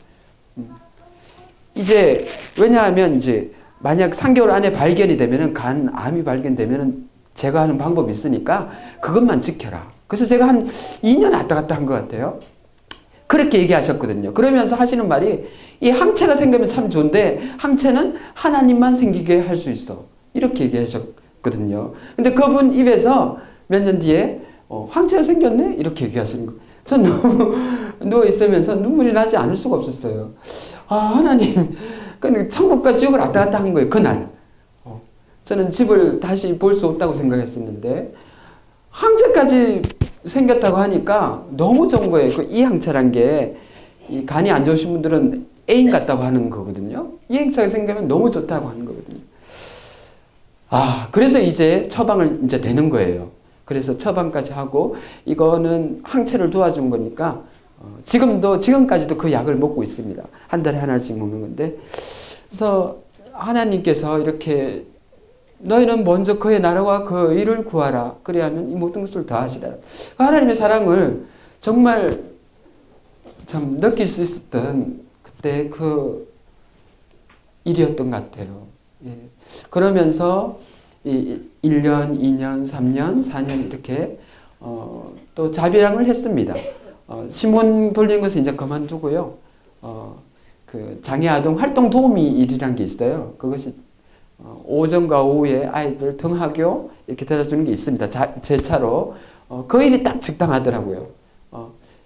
이제 왜냐하면 이제 만약 3개월 안에 발견이 되면은 간암이 발견되면은 제거하는 방법이 있으니까 그것만 지켜라. 그래서 제가 한 2년 왔다 갔다 한 것 같아요. 그렇게 얘기하셨거든요. 그러면서 하시는 말이 이 항체가 생기면 참 좋은데 항체는 하나님만 생기게 할 수 있어. 이렇게 얘기하셨거든요. 근데 그분 입에서 몇 년 뒤에 항체가 생겼네? 이렇게 얘기하시는 거예요. 전 너무 누워있으면서 눈물이 나지 않을 수가 없었어요. 하나님. 근데 천국과 지옥을 왔다 갔다 한 거예요. 그날. 저는 집을 다시 볼 수 없다고 생각했었는데 항체까지 생겼다고 하니까 너무 좋은 거예요. 그 이 항체란 게 이 간이 안 좋으신 분들은 애인 같다고 하는 거거든요. 이 항체가 생기면 너무 좋다고 하는 거거든요. 그래서 이제 처방을 이제 되는 거예요. 그래서 처방까지 하고 이거는 항체를 도와준 거니까 지금까지도 그 약을 먹고 있습니다. 한 달에 하나씩 먹는 건데 그래서 하나님께서 이렇게 너희는 먼저 그의 나라와 그 의를 구하라. 그래야면 이 모든 것을 다 하시라. 하나님의 사랑을 정말 참 느낄 수 있었던 그때 그 일이었던 것 같아요. 예. 그러면서 1년, 2년, 3년, 4년 이렇게 또 자비랑을 했습니다. 신문 돌리는 것은 이제 그만두고요. 그 장애아동 활동 도우미 일이란 게 있어요. 그것이 오전과 오후에 아이들 등하교 이렇게 데려주는 게 있습니다. 제 차로. 그 일이 딱 적당하더라고요.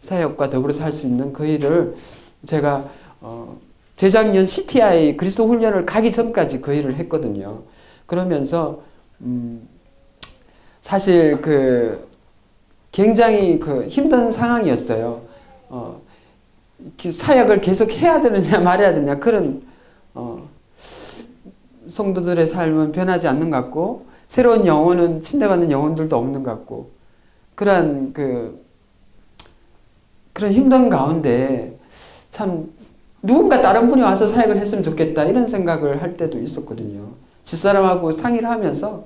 사역과 더불어서 할 수 있는 그 일을 제가 재작년 CTI 그리스도 훈련을 가기 전까지 그 일을 했거든요. 그러면서 사실 그 굉장히 그 힘든 상황이었어요. 사역을 계속 해야 되느냐 말해야 되느냐 그런 성도들의 삶은 변하지 않는 것 같고 새로운 영혼은 침례받는 영혼들도 없는 것 같고 그런 힘든 가운데 참 누군가 다른 분이 와서 사역을 했으면 좋겠다 이런 생각을 할 때도 있었거든요. 집사람하고 상의를 하면서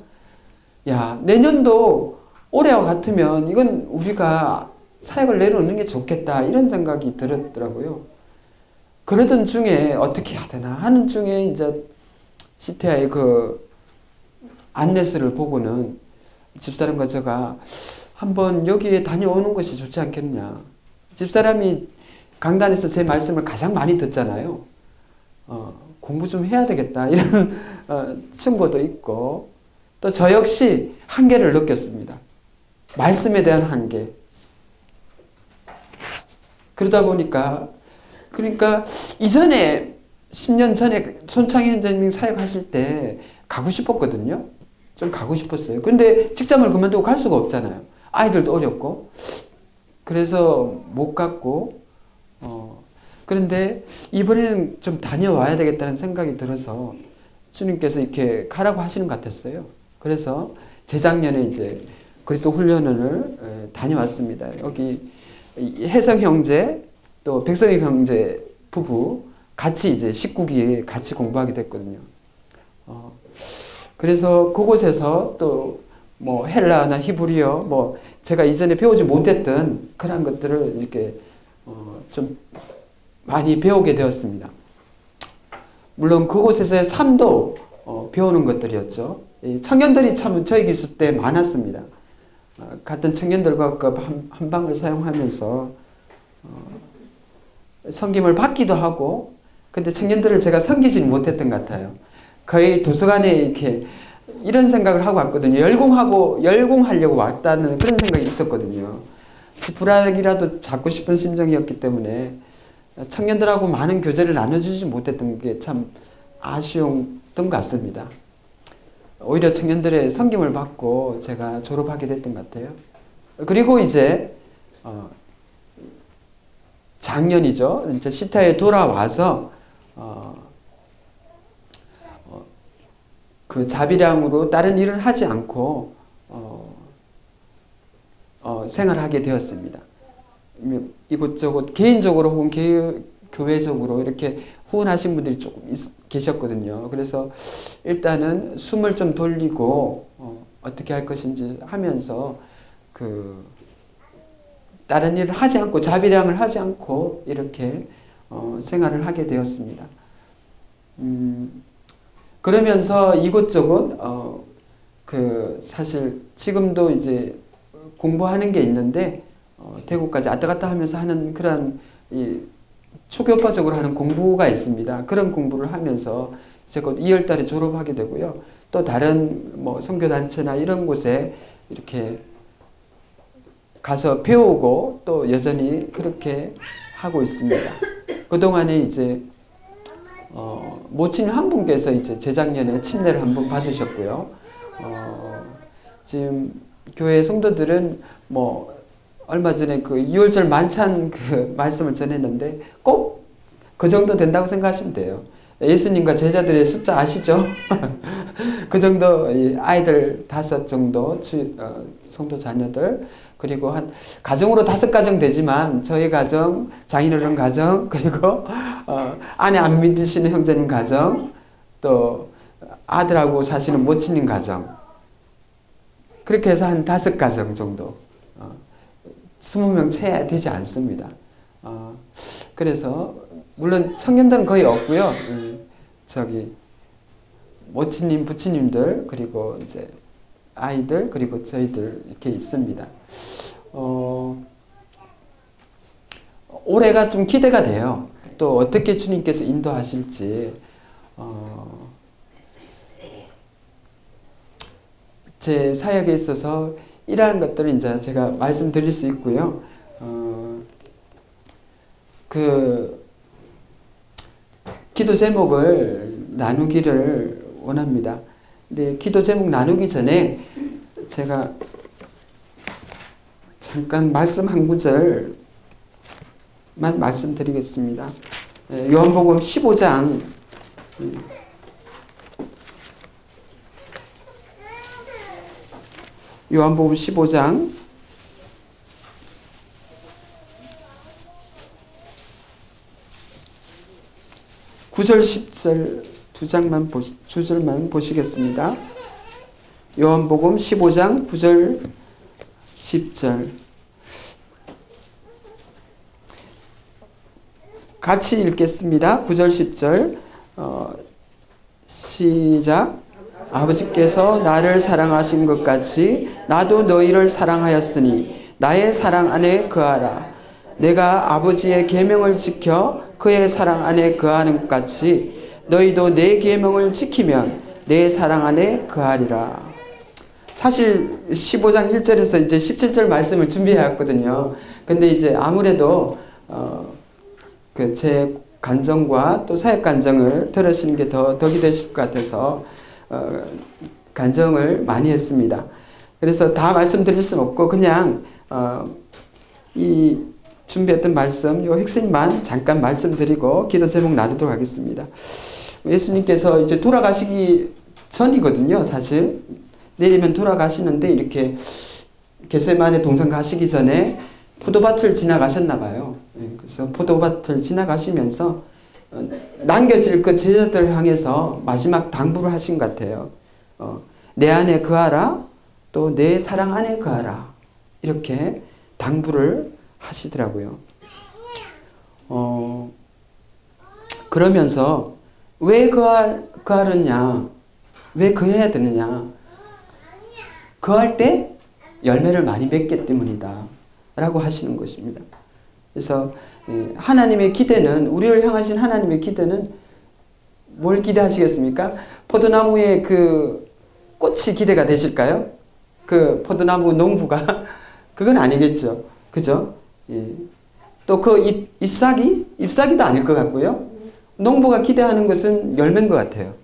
야 내년도 올해와 같으면 이건 우리가 사역을 내려놓는 게 좋겠다 이런 생각이 들었더라고요. 그러던 중에 어떻게 해야 되나 하는 중에 이제 CTI 그 안내서를 보고는 집사람과 제가 한번 여기에 다녀오는 것이 좋지 않겠냐. 집사람이 강단에서 제 말씀을 가장 많이 듣잖아요. 공부 좀 해야 되겠다 이런 충고도 있고 또 저 역시 한계를 느꼈습니다. 말씀에 대한 한계. 그러다 보니까 그러니까 이전에 10년 전에 손창희 원장님 사역하실 때 가고 싶었거든요. 좀 가고 싶었어요. 근데 직장을 그만두고 갈 수가 없잖아요. 아이들도 어렵고. 그래서 못 갔고 그런데 이번에는 좀 다녀와야 되겠다는 생각이 들어서 주님께서 이렇게 가라고 하시는 것 같았어요. 그래서 재작년에 이제 그리스도 훈련을 다녀왔습니다. 여기 혜성 형제 또 백성희 형제 부부 같이 이제 19기에 같이 공부하게 됐거든요. 그래서 그곳에서 또 뭐 헬라나 히브리어 뭐 제가 이전에 배우지 못했던 그런 것들을 이렇게 좀 많이 배우게 되었습니다. 물론 그곳에서의 삶도 배우는 것들이었죠. 청년들이 참 저희 기수 때 많았습니다. 같은 청년들과 한 방을 사용하면서 섬김을 받기도 하고 근데 청년들을 제가 섬기지는 못했던 것 같아요. 거의 도서관에 이렇게 이런 생각을 하고 왔거든요. 열공하려고 왔다는 그런 생각이 있었거든요. 지푸라기라도 잡고 싶은 심정이었기 때문에 청년들하고 많은 교제를 나눠주지 못했던 게 참 아쉬웠던 것 같습니다. 오히려 청년들의 섬김을 받고 제가 졸업하게 됐던 것 같아요. 그리고 이제 작년이죠. 이제 시타에 돌아와서 그 자비량으로 다른 일을 하지 않고 생활하게 되었습니다. 이곳저곳 개인적으로 혹은 교회적으로 이렇게 후원하신 분들이 조금 계셨거든요. 그래서 일단은 숨을 좀 돌리고 어떻게 할 것인지 하면서 그 다른 일을 하지 않고 자비량을 하지 않고 이렇게 생활을 하게 되었습니다. 그러면서 이곳저곳 그 사실 지금도 이제 공부하는 게 있는데 대구까지 왔다 갔다 하면서 하는 그런 이 초교파적으로 하는 공부가 있습니다. 그런 공부를 하면서 이제 곧 2월 달에 졸업하게 되고요. 또 다른 뭐 선교단체나 이런 곳에 이렇게 가서 배우고 또 여전히 그렇게 하고 있습니다. 그동안에 이제 모친 한 분께서 이제 재작년에 침례를 한 번 받으셨고요. 지금 교회 성도들은 뭐 얼마 전에 그 2월절 만찬 그 말씀을 전했는데 꼭 그 정도 된다고 생각하시면 돼요. 예수님과 제자들의 숫자 아시죠? 그 정도 아이들 5 정도 성도 자녀들 그리고 한 가정으로 5가정 되지만 저희 가정, 장인어른 가정 그리고 아내 안 믿으시는 형제님 가정 또 아들하고 사시는 모친님 가정 그렇게 해서 한 5가정 정도 20명 채 되지 않습니다. 그래서 물론 청년들은 거의 없고요. 저기 모친님, 부친님들 그리고 이제 아이들 그리고 저희들 이렇게 있습니다. 올해가 좀 기대가 돼요. 또 어떻게 주님께서 인도하실지 제 사역에 있어서 이러한 것들을 이제 제가 말씀드릴 수 있고요. 그 기도 제목을 나누기를 원합니다. 근데 기도 제목 나누기 전에 제가 잠깐 말씀 한 구절만 말씀드리겠습니다. 요한복음 15장 요한복음 15장 9절 10절 두 절만 보시겠습니다. 요한복음 15장 9절 10절 같이 읽겠습니다. 9절 10절 시작. 아버지께서 나를 사랑하신 것 같이 나도 너희를 사랑하였으니 나의 사랑 안에 거하라. 내가 아버지의 계명을 지켜 그의 사랑 안에 거하는 것 같이 너희도 내 계명을 지키면 내 사랑 안에 거하리라. 사실 15장 1절에서 이제 17절 말씀을 준비해왔거든요. 근데 이제 아무래도 제 간정과 또 사역 간정을 들으시는 게 덕이 되실 것 같아서 간정을 많이 했습니다. 그래서 다 말씀드릴 수는 없고 그냥 이 준비했던 말씀 요 핵심만 잠깐 말씀드리고 기도 제목 나누도록 하겠습니다. 예수님께서 이제 돌아가시기 전이거든요. 사실 내리면 돌아가시는데 이렇게 겟세마네 동산 가시기 전에 포도밭을 지나가셨나 봐요. 그래서 포도밭을 지나가시면서 남겨질 그 제자들을 향해서 마지막 당부를 하신 것 같아요. 내 안에 거하라, 또 내 사랑 안에 거하라. 이렇게 당부를 하시더라고요. 그러면서 왜 거하느냐, 왜 거해야 되느냐, 거할 때 열매를 많이 맺기 때문이다 라고 하시는 것입니다. 그래서 하나님의 기대는, 우리를 향하신 하나님의 기대는 뭘 기대하시겠습니까? 포도나무의 그 꽃이 기대가 되실까요? 그 포도나무 농부가 그건 아니겠죠. 그죠? 예. 또 그 잎사귀도 아닐 것 같고요. 농부가 기대하는 것은 열매인 것 같아요.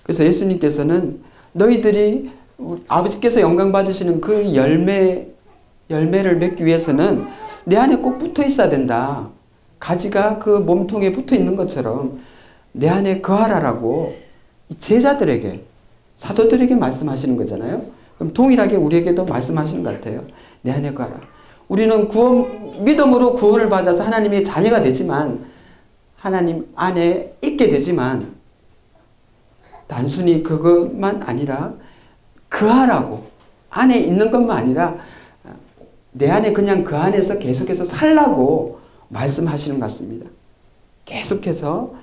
그래서 예수님께서는 너희들이 아버지께서 영광 받으시는 그 열매를 맺기 위해서는 내 안에 꼭 붙어 있어야 된다. 가지가 그 몸통에 붙어 있는 것처럼 내 안에 거하라라고 제자들에게, 사도들에게 말씀하시는 거잖아요. 그럼 동일하게 우리에게도 말씀하시는 것 같아요. 내 안에 거하라. 우리는 믿음으로 구원을 받아서 하나님의 자녀가 되지만, 하나님 안에 있게 되지만, 단순히 그것만 아니라 거하라고, 안에 있는 것만 아니라 내 안에 그냥 그 안에서 계속해서 살라고 말씀하시는 것 같습니다. 계속해서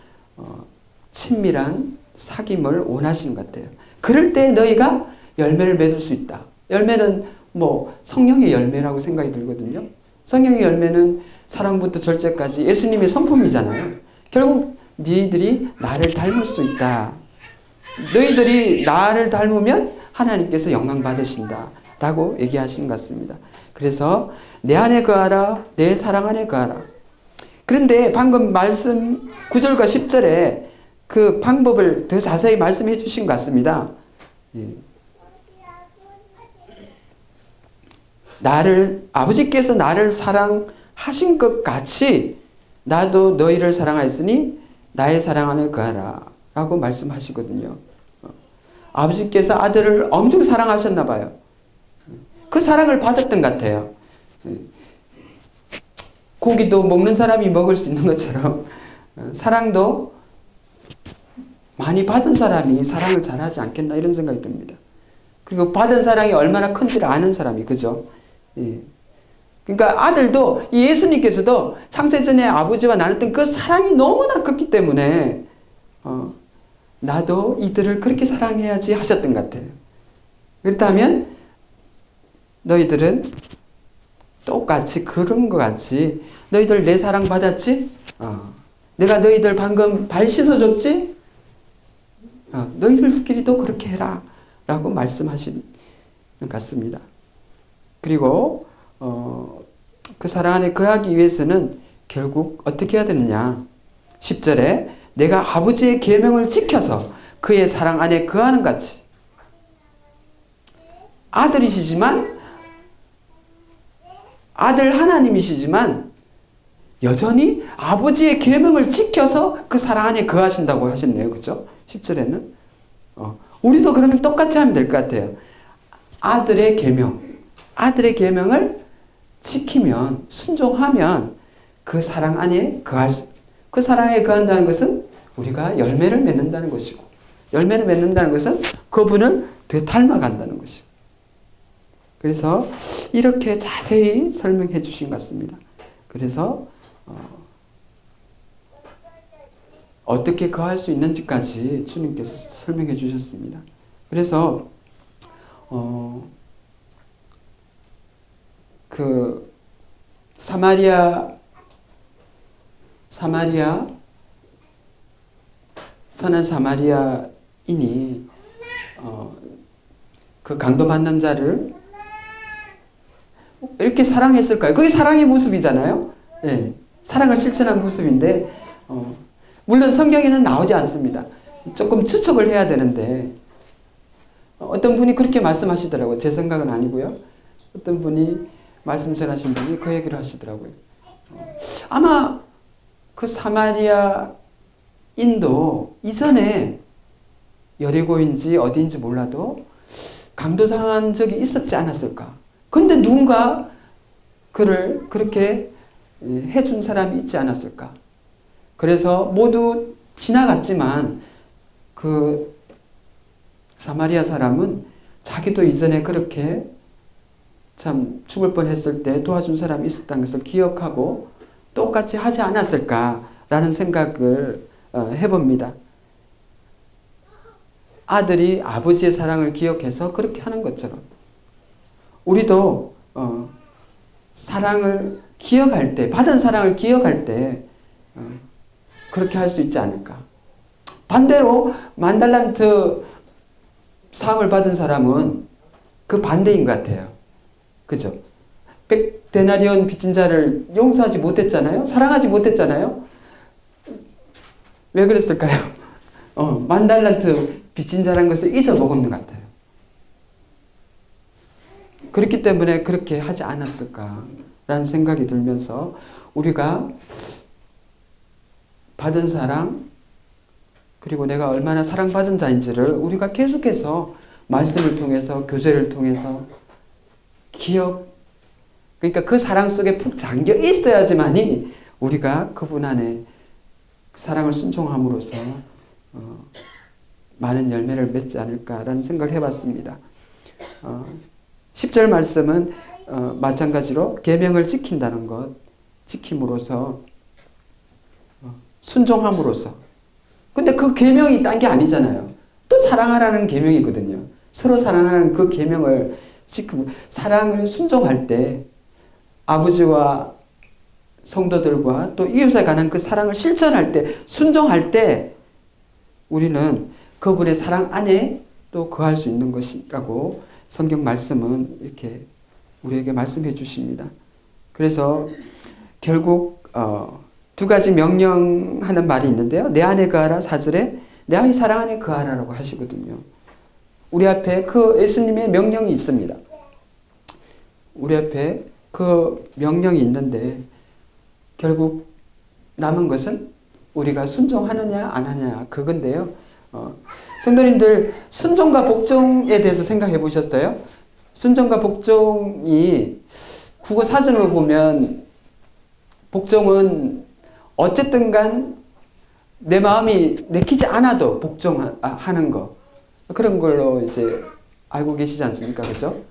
친밀한 사귐을 원하시는 것 같아요. 그럴 때 너희가 열매를 맺을 수 있다. 열매는 성령의 열매라고 생각이 들거든요. 성령의 열매는 사랑부터 절제까지 예수님의 성품이잖아요. 결국 너희들이 나를 닮을 수 있다. 너희들이 나를 닮으면 하나님께서 영광 받으신다 라고 얘기하시는 것 같습니다. 그래서 내 안에 거하라, 내 사랑 안에 거하라. 그런데 방금 말씀 9절과 10절에 그 방법을 더 자세히 말씀해 주신 것 같습니다. 아버지께서 나를 사랑하신 것 같이 나도 너희를 사랑하였으니 나의 사랑 안에 거하라 라고 말씀하시거든요. 아버지께서 아들을 엄청 사랑하셨나 봐요. 그 사랑을 받았던 것 같아요. 고기도 먹는 사람이 먹을 수 있는 것처럼 사랑도 많이 받은 사람이 사랑을 잘하지 않겠나 이런 생각이 듭니다. 그리고 받은 사랑이 얼마나 큰지를 아는 사람이, 그죠? 예. 그러니까 아들도, 예수님께서도 창세전에 아버지와 나눴던 그 사랑이 너무나 컸기 때문에 나도 이들을 그렇게 사랑해야지 하셨던 것 같아요. 그렇다면 너희들은 똑같이 그런 것 같이, 너희들 내 사랑 받았지? 내가 너희들 방금 발 씻어줬지? 너희들끼리도 그렇게 해라 라고 말씀하시는 것 같습니다. 그리고 그 사랑 안에 거하기 위해서는 결국 어떻게 해야 되느냐, 10절에 내가 아버지의 계명을 지켜서 그의 사랑 안에 거하는 같이. 아들이시지만, 아들 하나님이시지만 여전히 아버지의 계명을 지켜서 그 사랑 안에 거하신다고 하셨네요. 그렇죠? 10절에는 우리도 그러면 똑같이 하면 될 것 같아요. 아들의 계명을 지키면, 순종하면 그 사랑 안에 그 사랑에 거한다는 것은 우리가 열매를 맺는다는 것이고, 열매를 맺는다는 것은 그분을 더 닮아간다는 것이고. 그래서 이렇게 자세히 설명해 주신 것 같습니다. 그래서 어떻게 거할 수 있는지까지 주님께서 설명해 주셨습니다. 그래서 그 사마리아 선한 사마리아인이 그 강도받는 자를 이렇게 사랑했을까요? 그게 사랑의 모습이잖아요. 예, 사랑을 실천한 모습인데 물론 성경에는 나오지 않습니다. 조금 추측을 해야 되는데 어떤 분이 그렇게 말씀하시더라고요. 제 생각은 아니고요. 어떤 분이 말씀 전하신 분이 그 얘기를 하시더라고요. 아마 그 사마리아인도 이전에 여리고인지 어디인지 몰라도 강도당한 적이 있었지 않았을까. 근데 누군가 그를 그렇게 해준 사람이 있지 않았을까. 그래서 모두 지나갔지만 그 사마리아 사람은 자기도 이전에 그렇게 참 죽을 뻔했을 때 도와준 사람이 있었다는 것을 기억하고 똑같이 하지 않았을까라는 생각을 해봅니다. 아들이 아버지의 사랑을 기억해서 그렇게 하는 것처럼 우리도 사랑을 기억할 때, 받은 사랑을 기억할 때 그렇게 할 수 있지 않을까. 반대로 10,000달란트 상을 받은 사람은 그 반대인 것 같아요. 그죠? 100데나리온 빚진 자를 용서하지 못했잖아요. 사랑하지 못했잖아요. 왜 그랬을까요? 10,000달란트 빚진 자라는 것을 잊어먹었는 것 같아요. 그렇기 때문에 그렇게 하지 않았을까라는 생각이 들면서 우리가 받은 사랑 그리고 내가 얼마나 사랑받은 자인지를 우리가 계속해서 말씀을 통해서 교제를 통해서 그러니까 그 사랑 속에 푹 잠겨 있어야지만이 우리가 그분 안에 사랑을 순종함으로써 많은 열매를 맺지 않을까라는 생각을 해봤습니다. 10절 말씀은 마찬가지로 계명을 지킨다는 것, 지킴으로써 순종함으로써. 근데 그 계명이 딴 게 아니잖아요. 또 사랑하라는 계명이거든요. 서로 사랑하는 그 계명을 지키고 사랑을 순종할 때 아버지와 성도들과 또 이웃에 관한 그 사랑을 실천할 때 순종할 때 우리는 그분의 사랑 안에 또 거할 수 있는 것이라고 성경 말씀은 이렇게 우리에게 말씀해 주십니다. 그래서 결국 두 가지 명령하는 말이 있는데요. 내 안에 거하라 4절에 내 아이 사랑 안에 거하라라고 하시거든요. 우리 앞에 그 예수님의 명령이 있습니다. 우리 앞에 그 명령이 있는데 결국 남은 것은 우리가 순종하느냐 안 하느냐 그건데요. 성도님들 순종과 복종에 대해서 생각해 보셨어요? 순종과 복종이 국어 사전을 보면 복종은 어쨌든 간 내 마음이 내키지 않아도 복종하는 거 그런 걸로 이제 알고 계시지 않습니까? 그죠?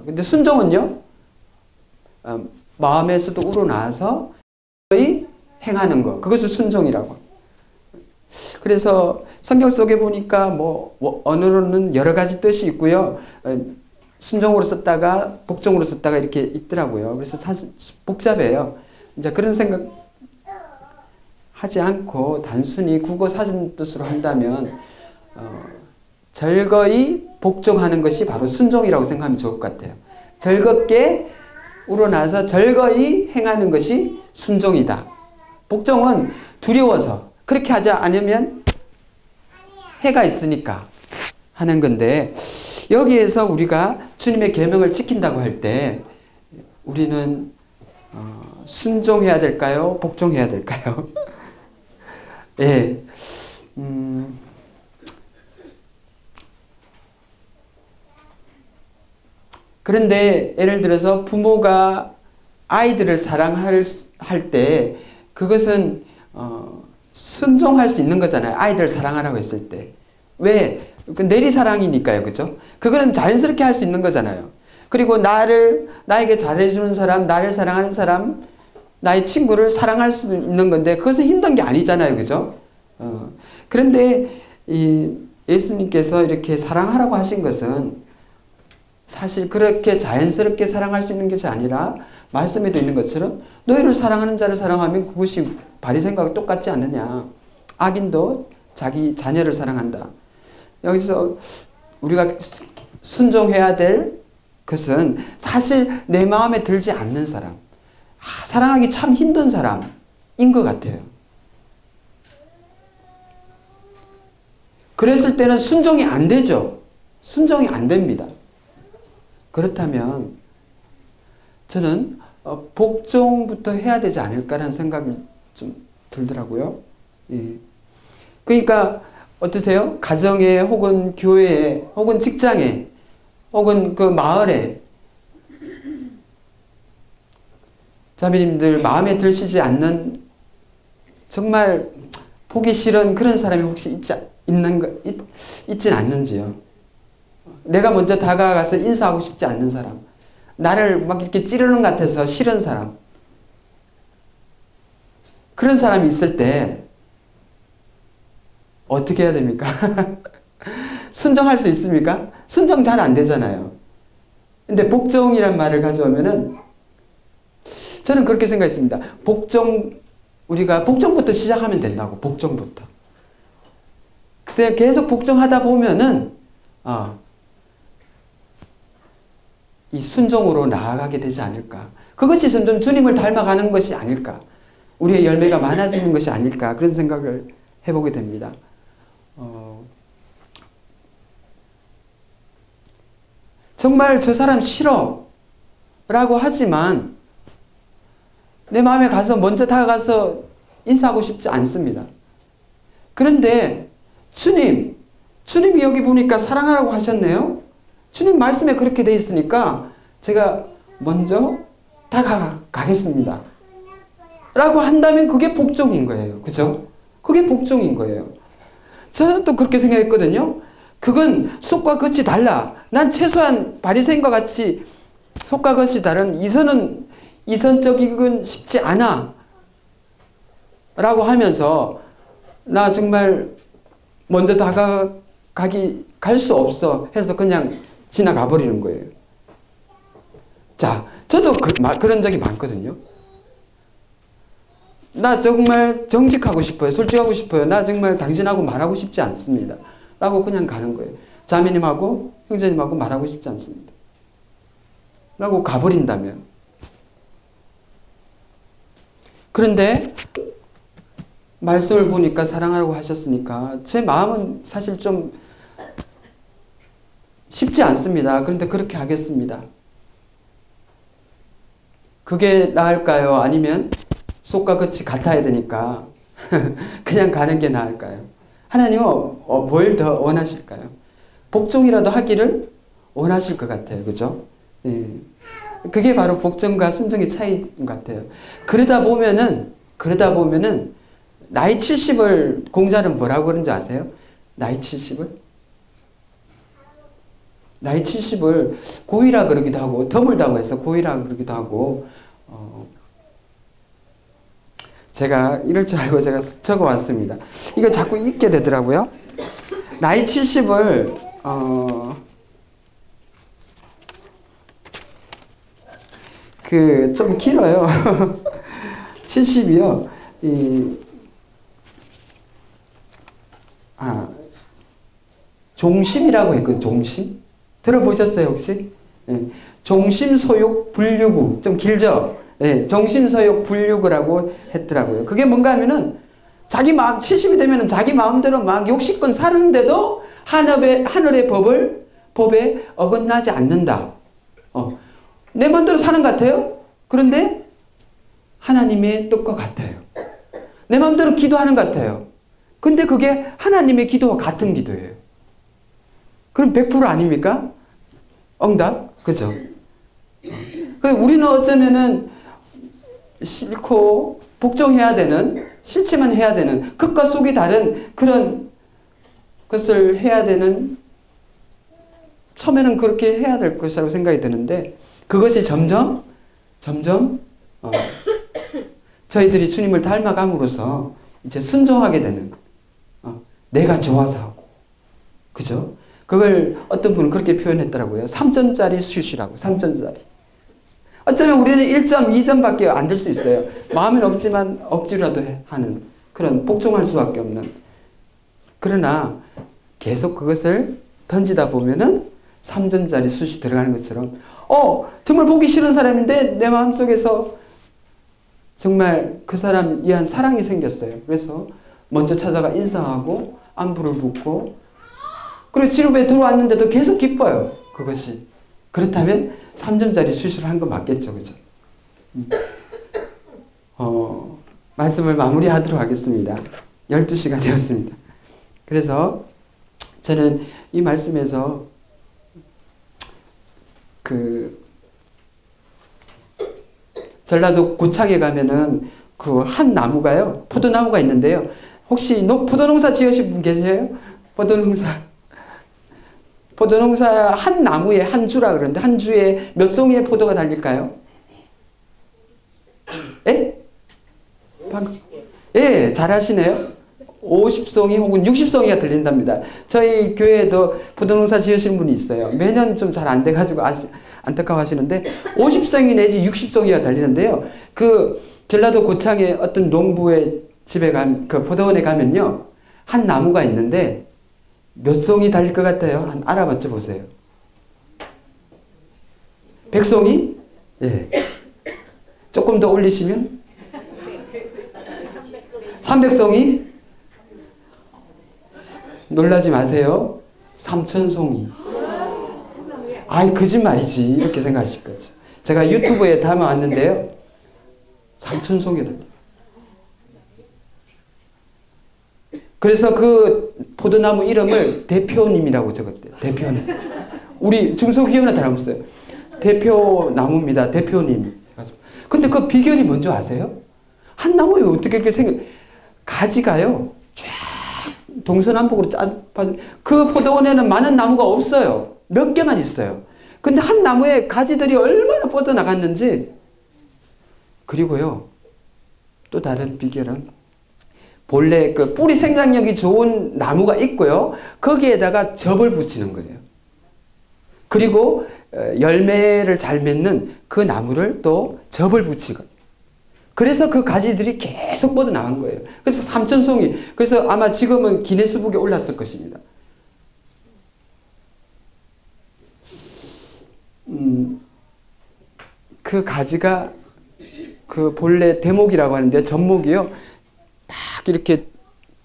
근데 순종은요, 마음에서도 우러나와서 거의 행하는 거. 그것을 순종이라고. 그래서 성경 속에 보니까 뭐 언어로는 여러 가지 뜻이 있고요. 순종으로 썼다가 복종으로 썼다가 이렇게 있더라고요. 그래서 사실 복잡해요. 이제 그런 생각 하지 않고 단순히 국어 사전 뜻으로 한다면 즐거이 복종하는 것이 바로 순종이라고 생각하면 좋을 것 같아요. 즐겁게 우러나서 즐거이 행하는 것이 순종이다. 복종은 두려워서 그렇게 하지 않으면 해가 있으니까 하는 건데 여기에서 우리가 주님의 계명을 지킨다고 할 때 우리는 순종해야 될까요? 복종해야 될까요? 예. 그런데 예를 들어서 부모가 아이들을 사랑할 때 그것은 순종할 수 있는 거잖아요. 아이들을 사랑하라고 했을 때. 왜? 그 내리사랑이니까요. 그죠? 그거는 자연스럽게 할 수 있는 거잖아요. 그리고 나에게 잘해주는 사람, 나를 사랑하는 사람, 나의 친구를 사랑할 수 있는 건데 그것은 힘든 게 아니잖아요. 그죠? 그런데 예수님께서 이렇게 사랑하라고 하신 것은 사실 그렇게 자연스럽게 사랑할 수 있는 것이 아니라 말씀에도 있는 것처럼 너희를 사랑하는 자를 사랑하면 그것이 바리새인과 똑같지 않느냐. 악인도 자기 자녀를 사랑한다. 여기서 우리가 순종해야 될 것은 사실 내 마음에 들지 않는 사람, 사랑하기 참 힘든 사람인 것 같아요. 그랬을 때는 순종이 안 되죠. 순종이 안 됩니다. 그렇다면 저는 복종부터 해야 되지 않을까라는 생각이 좀 들더라고요. 예. 그러니까 어떠세요? 가정에 혹은 교회에 혹은 직장에 혹은 그 마을에 자매님들 마음에 드시지 않는 정말 보기 싫은 그런 사람이 혹시 있진 않는지요? 내가 먼저 다가가서 인사하고 싶지 않는 사람, 나를 막 이렇게 찌르는 것 같아서 싫은 사람, 그런 사람이 있을 때 어떻게 해야 됩니까? 순종할 수 있습니까? 순종 잘 안 되잖아요. 근데 복종이란 말을 가져오면은 저는 그렇게 생각했습니다. 우리가 복종부터 시작하면 된다고. 복종부터. 그때 계속 복종하다 보면은 이 순종으로 나아가게 되지 않을까. 그것이 점점 주님을 닮아가는 것이 아닐까. 우리의 열매가 많아지는 것이 아닐까. 그런 생각을 해보게 됩니다. 정말 저 사람 싫어 라고 하지만 내 마음에 가서 먼저 다가가서 인사하고 싶지 않습니다. 그런데 주님이 여기 보니까 사랑하라고 하셨네요. 주님 말씀에 그렇게 돼 있으니까 제가 먼저 다가가겠습니다. 라고 한다면 그게 복종인 거예요. 그죠? 그게 복종인 거예요. 저는 또 그렇게 생각했거든요. 그건 속과 겉이 달라. 난 최소한 바리새인과 같이 속과 겉이 다른 이선적이건 쉽지 않아. 라고 하면서 나 정말 먼저 갈 수 없어 해서 그냥 지나가 버리는 거예요. 자, 저도 그런 적이 많거든요. 나 정말 정직하고 싶어요. 솔직하고 싶어요. 나 정말 당신하고 말하고 싶지 않습니다. 라고 그냥 가는 거예요. 자매님하고 형제님하고 말하고 싶지 않습니다. 라고 가버린다면. 그런데 말씀을 보니까 사랑하라고 하셨으니까 제 마음은 사실 좀 쉽지 않습니다. 그런데 그렇게 하겠습니다. 그게 나을까요? 아니면 속과 겉이 같아야 되니까 그냥 가는 게 나을까요? 하나님은 뭘 더 원하실까요? 복종이라도 하기를 원하실 것 같아요. 그죠? 예. 그게 바로 복종과 순종의 차이인 것 같아요. 그러다 보면은 나이 70을 공자는 뭐라고 그러는지 아세요? 나이 70을? 나이 70을 고의라 그러기도 하고 드물다고 해서 고의라 그러기도 하고 제가 이럴 줄 알고 제가 적어왔습니다. 이거 자꾸 읽게 되더라고요. 나이 70을 좀 길어요. 70이요. 종심이라고 했거든요. 종심? 들어보셨어요, 혹시? 예. 종심소욕 불유구. 좀 길죠? 예. 종심소욕 불유구라고 했더라고요. 그게 뭔가 하면은 자기 마음, 70이 되면은 자기 마음대로 막 욕심껏 사는데도 하늘의 법에 어긋나지 않는다. 내 마음대로 사는 것 같아요. 그런데 하나님의 뜻과 같아요. 내 마음대로 기도하는 것 같아요. 근데 그게 하나님의 기도와 같은 기도예요. 그럼 100% 아닙니까? 응답? 그죠? 우리는 어쩌면은 싫고 복종해야 되는, 싫지만 해야 되는, 극과 속이 다른 그런 것을 해야 되는, 처음에는 그렇게 해야 될 것이라고 생각이 드는데 그것이 점점 저희들이 주님을 닮아감으로써 이제 순종하게 되는, 내가 좋아서 하고, 그죠? 그걸 어떤 분은 그렇게 표현했더라고요. 3점짜리 슛이라고. 3점짜리. 어쩌면 우리는 1점, 2점밖에 안 될 수 있어요. 마음은 없지만 억지로라도 하는 그런 복종할 수밖에 없는. 그러나 계속 그것을 던지다 보면은 3점짜리 슛이 들어가는 것처럼 정말 보기 싫은 사람인데 내 마음속에서 정말 그 사람 위한 사랑이 생겼어요. 그래서 먼저 찾아가 인사하고 안부를 묻고 그리고 치료부에 들어왔는데도 계속 기뻐요. 그것이. 그렇다면 3점짜리 슛을 한 거 맞겠죠. 그죠? 말씀을 마무리하도록 하겠습니다. 12시가 되었습니다. 그래서 저는 이 말씀에서 전라도 고창에 가면은 그 한 나무가요. 포도나무가 있는데요. 혹시 포도농사 지으신 분 계세요? 포도농사 한 나무에 한 주라 그러는데 한 주에 몇 송이의 포도가 달릴까요? 예? 예, 잘하시네요. 50송이 혹은 60송이가 들린답니다. 저희 교회에도 포도농사 지으신 분이 있어요. 매년 좀 잘 안 돼가지고 안타까워하시는데 50송이 내지 60송이가 달리는데요. 그 전라도 고창의 어떤 농부의 집에 그 포도원에 가면요. 한 나무가 있는데 몇 송이 달릴 것 같아요? 한 알아맞혀 보세요. 100송이? 예. 조금 더 올리시면 300송이? 놀라지 마세요. 3000송이. 아이, 거짓말이지. 이렇게 생각하실 거죠. 제가 유튜브에 담아왔는데요. 3000송이다. 그래서 그 포도나무 이름을 대표님이라고 적었대요. 대표님. 우리 중소기업은 닮았어요. 대표나무입니다. 대표님. 근데 그 비결이 뭔지 아세요? 한 나무에 어떻게 이렇게 가지가요. 쫙 동서남북으로 그 포도원에는 많은 나무가 없어요. 몇 개만 있어요. 근데 한 나무에 가지들이 얼마나 뻗어나갔는지. 그리고요. 또 다른 비결은 본래 그 뿌리 생장력이 좋은 나무가 있고요. 거기에다가 접을 붙이는 거예요. 그리고 열매를 잘 맺는 그 나무를 또 접을 붙이고. 그래서 그 가지들이 계속 뻗어나간 거예요. 그래서 3000송이. 그래서 아마 지금은 기네스북에 올랐을 것입니다. 그 가지가 그 본래 대목이라고 하는데 접목이요. 딱 이렇게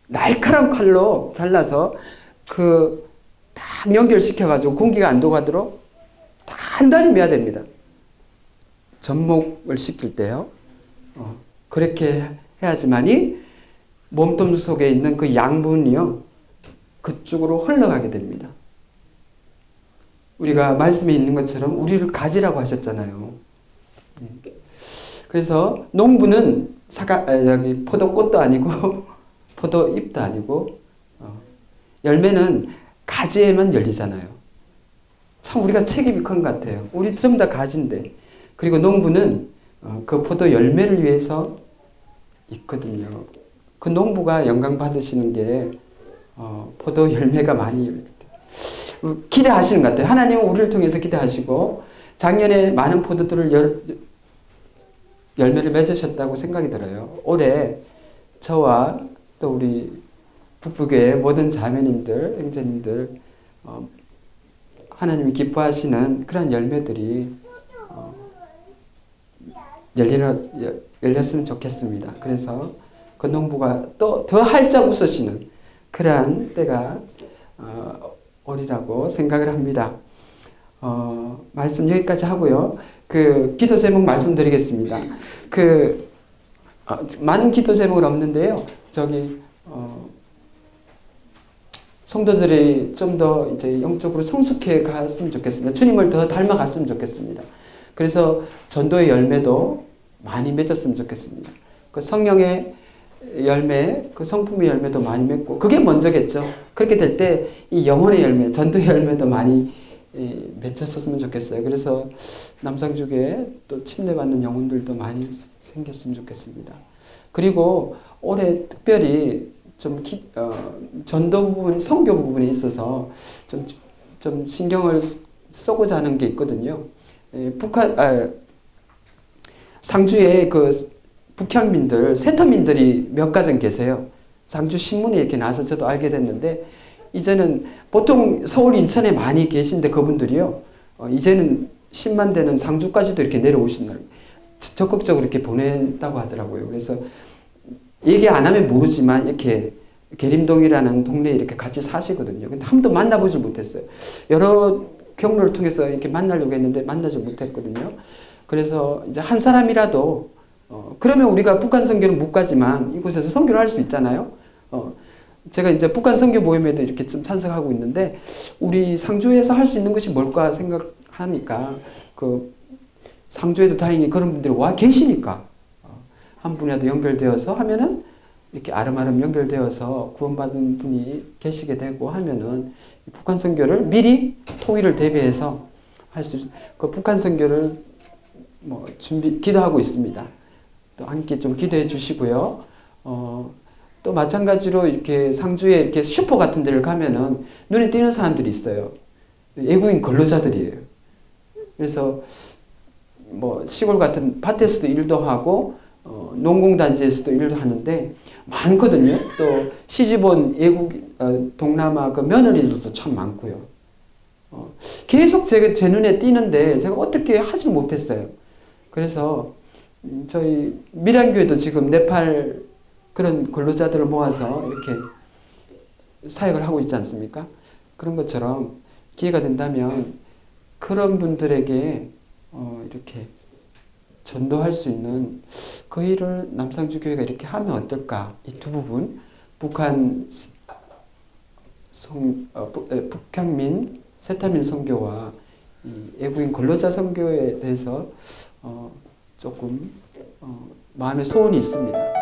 날카로운 칼로 잘라서 딱 연결시켜가지고 공기가 안 들어가도록 단단히 매야 됩니다. 접목을 시킬 때요. 그렇게 해야지만이 몸통 속에 있는 그 양분이요. 그쪽으로 흘러가게 됩니다. 우리가 말씀에 있는 것처럼 우리를 가지라고 하셨잖아요. 그래서 농부는 여기 포도꽃도 아니고 포도잎도 아니고 열매는 가지에만 열리잖아요. 참 우리가 책임이 큰 것 같아요. 우리 전부 다 가지인데. 그리고 농부는 그 포도 열매를 위해서 있거든요. 그 농부가 영광 받으시는 게 포도 열매가 많이 기대하시는 것 같아요. 하나님은 우리를 통해서 기대하시고 작년에 많은 포도들을 열매를 맺으셨다고 생각이 들어요. 올해 저와 또 우리 북부교회 모든 자매님들, 형제님들 하나님이 기뻐하시는 그런 열매들이 열렸으면 좋겠습니다. 그래서 그 농부가 또 더 활짝 웃으시는 그러한 때가 오리라고 생각을 합니다. 말씀 여기까지 하고요. 그 기도 제목 말씀드리겠습니다. 많은 기도 제목은 없는데요. 성도들이 좀 더 이제 영적으로 성숙해 갔으면 좋겠습니다. 주님을 더 닮아갔으면 좋겠습니다. 그래서 전도의 열매도 많이 맺었으면 좋겠습니다. 그 성령의 열매, 그 성품의 열매도 많이 맺고, 그게 먼저겠죠. 그렇게 될 때 이 영혼의 열매, 전도의 열매도 많이 맺혔으면 좋겠어요. 그래서 남상죽에 또 침례받는 영혼들도 많이 생겼으면 좋겠습니다. 그리고 올해 특별히 좀 전도 부분, 선교 부분에 있어서 좀 좀 신경을 써고자 하는 게 있거든요. 상주에 그 북향민들, 세터민들이 몇 가정 계세요. 상주 신문에 이렇게 나와서 저도 알게 됐는데, 이제는 보통 서울, 인천에 많이 계신데 그분들이요, 이제는 10만 대는 상주까지도 이렇게 내려오신다. 적극적으로 이렇게 보낸다고 하더라고요. 그래서 얘기 안 하면 모르지만 이렇게 계림동이라는 동네에 이렇게 같이 사시거든요. 근데 한 번도 만나보질 못했어요. 여러 경로를 통해서 이렇게 만나려고 했는데 만나지 못했거든요. 그래서 이제 한 사람이라도 그러면 우리가 북한 선교는 못 가지만 이곳에서 선교를 할 수 있잖아요. 제가 이제 북한 선교 모임에도 이렇게 좀 참석하고 있는데, 우리 상주에서 할 수 있는 것이 뭘까 생각하니까, 그 상주에도 다행히 그런 분들이 와 계시니까 한 분이라도 연결되어서 하면은, 이렇게 아름아름 연결되어서 구원받은 분이 계시게 되고 하면은 북한 선교를 미리 통일을 대비해서 할 수, 그 북한 선교를 뭐 기도하고 있습니다. 또 함께 좀 기도해 주시고요. 또 마찬가지로 이렇게 상주에 이렇게 슈퍼 같은 데를 가면은 눈에 띄는 사람들이 있어요. 외국인 근로자들이에요. 그래서 뭐 시골 같은 밭에서도 일도 하고 농공단지에서도 일도 하는데 많거든요. 또 시집온 외국 동남아 그 며느리들도 참 많고요. 계속 제 눈에 띄는데 제가 어떻게 하질 못했어요. 그래서 저희 밀양교회도 지금 네팔 그런 근로자들을 모아서 이렇게 사역을 하고 있지 않습니까? 그런 것처럼 기회가 된다면 그런 분들에게 이렇게 전도할 수 있는 그 일을 남상주교회가 이렇게 하면 어떨까? 이 두 부분, 북향민, 세타민 선교와 이 외국인 근로자 선교에 대해서 조금 마음의 소원이 있습니다.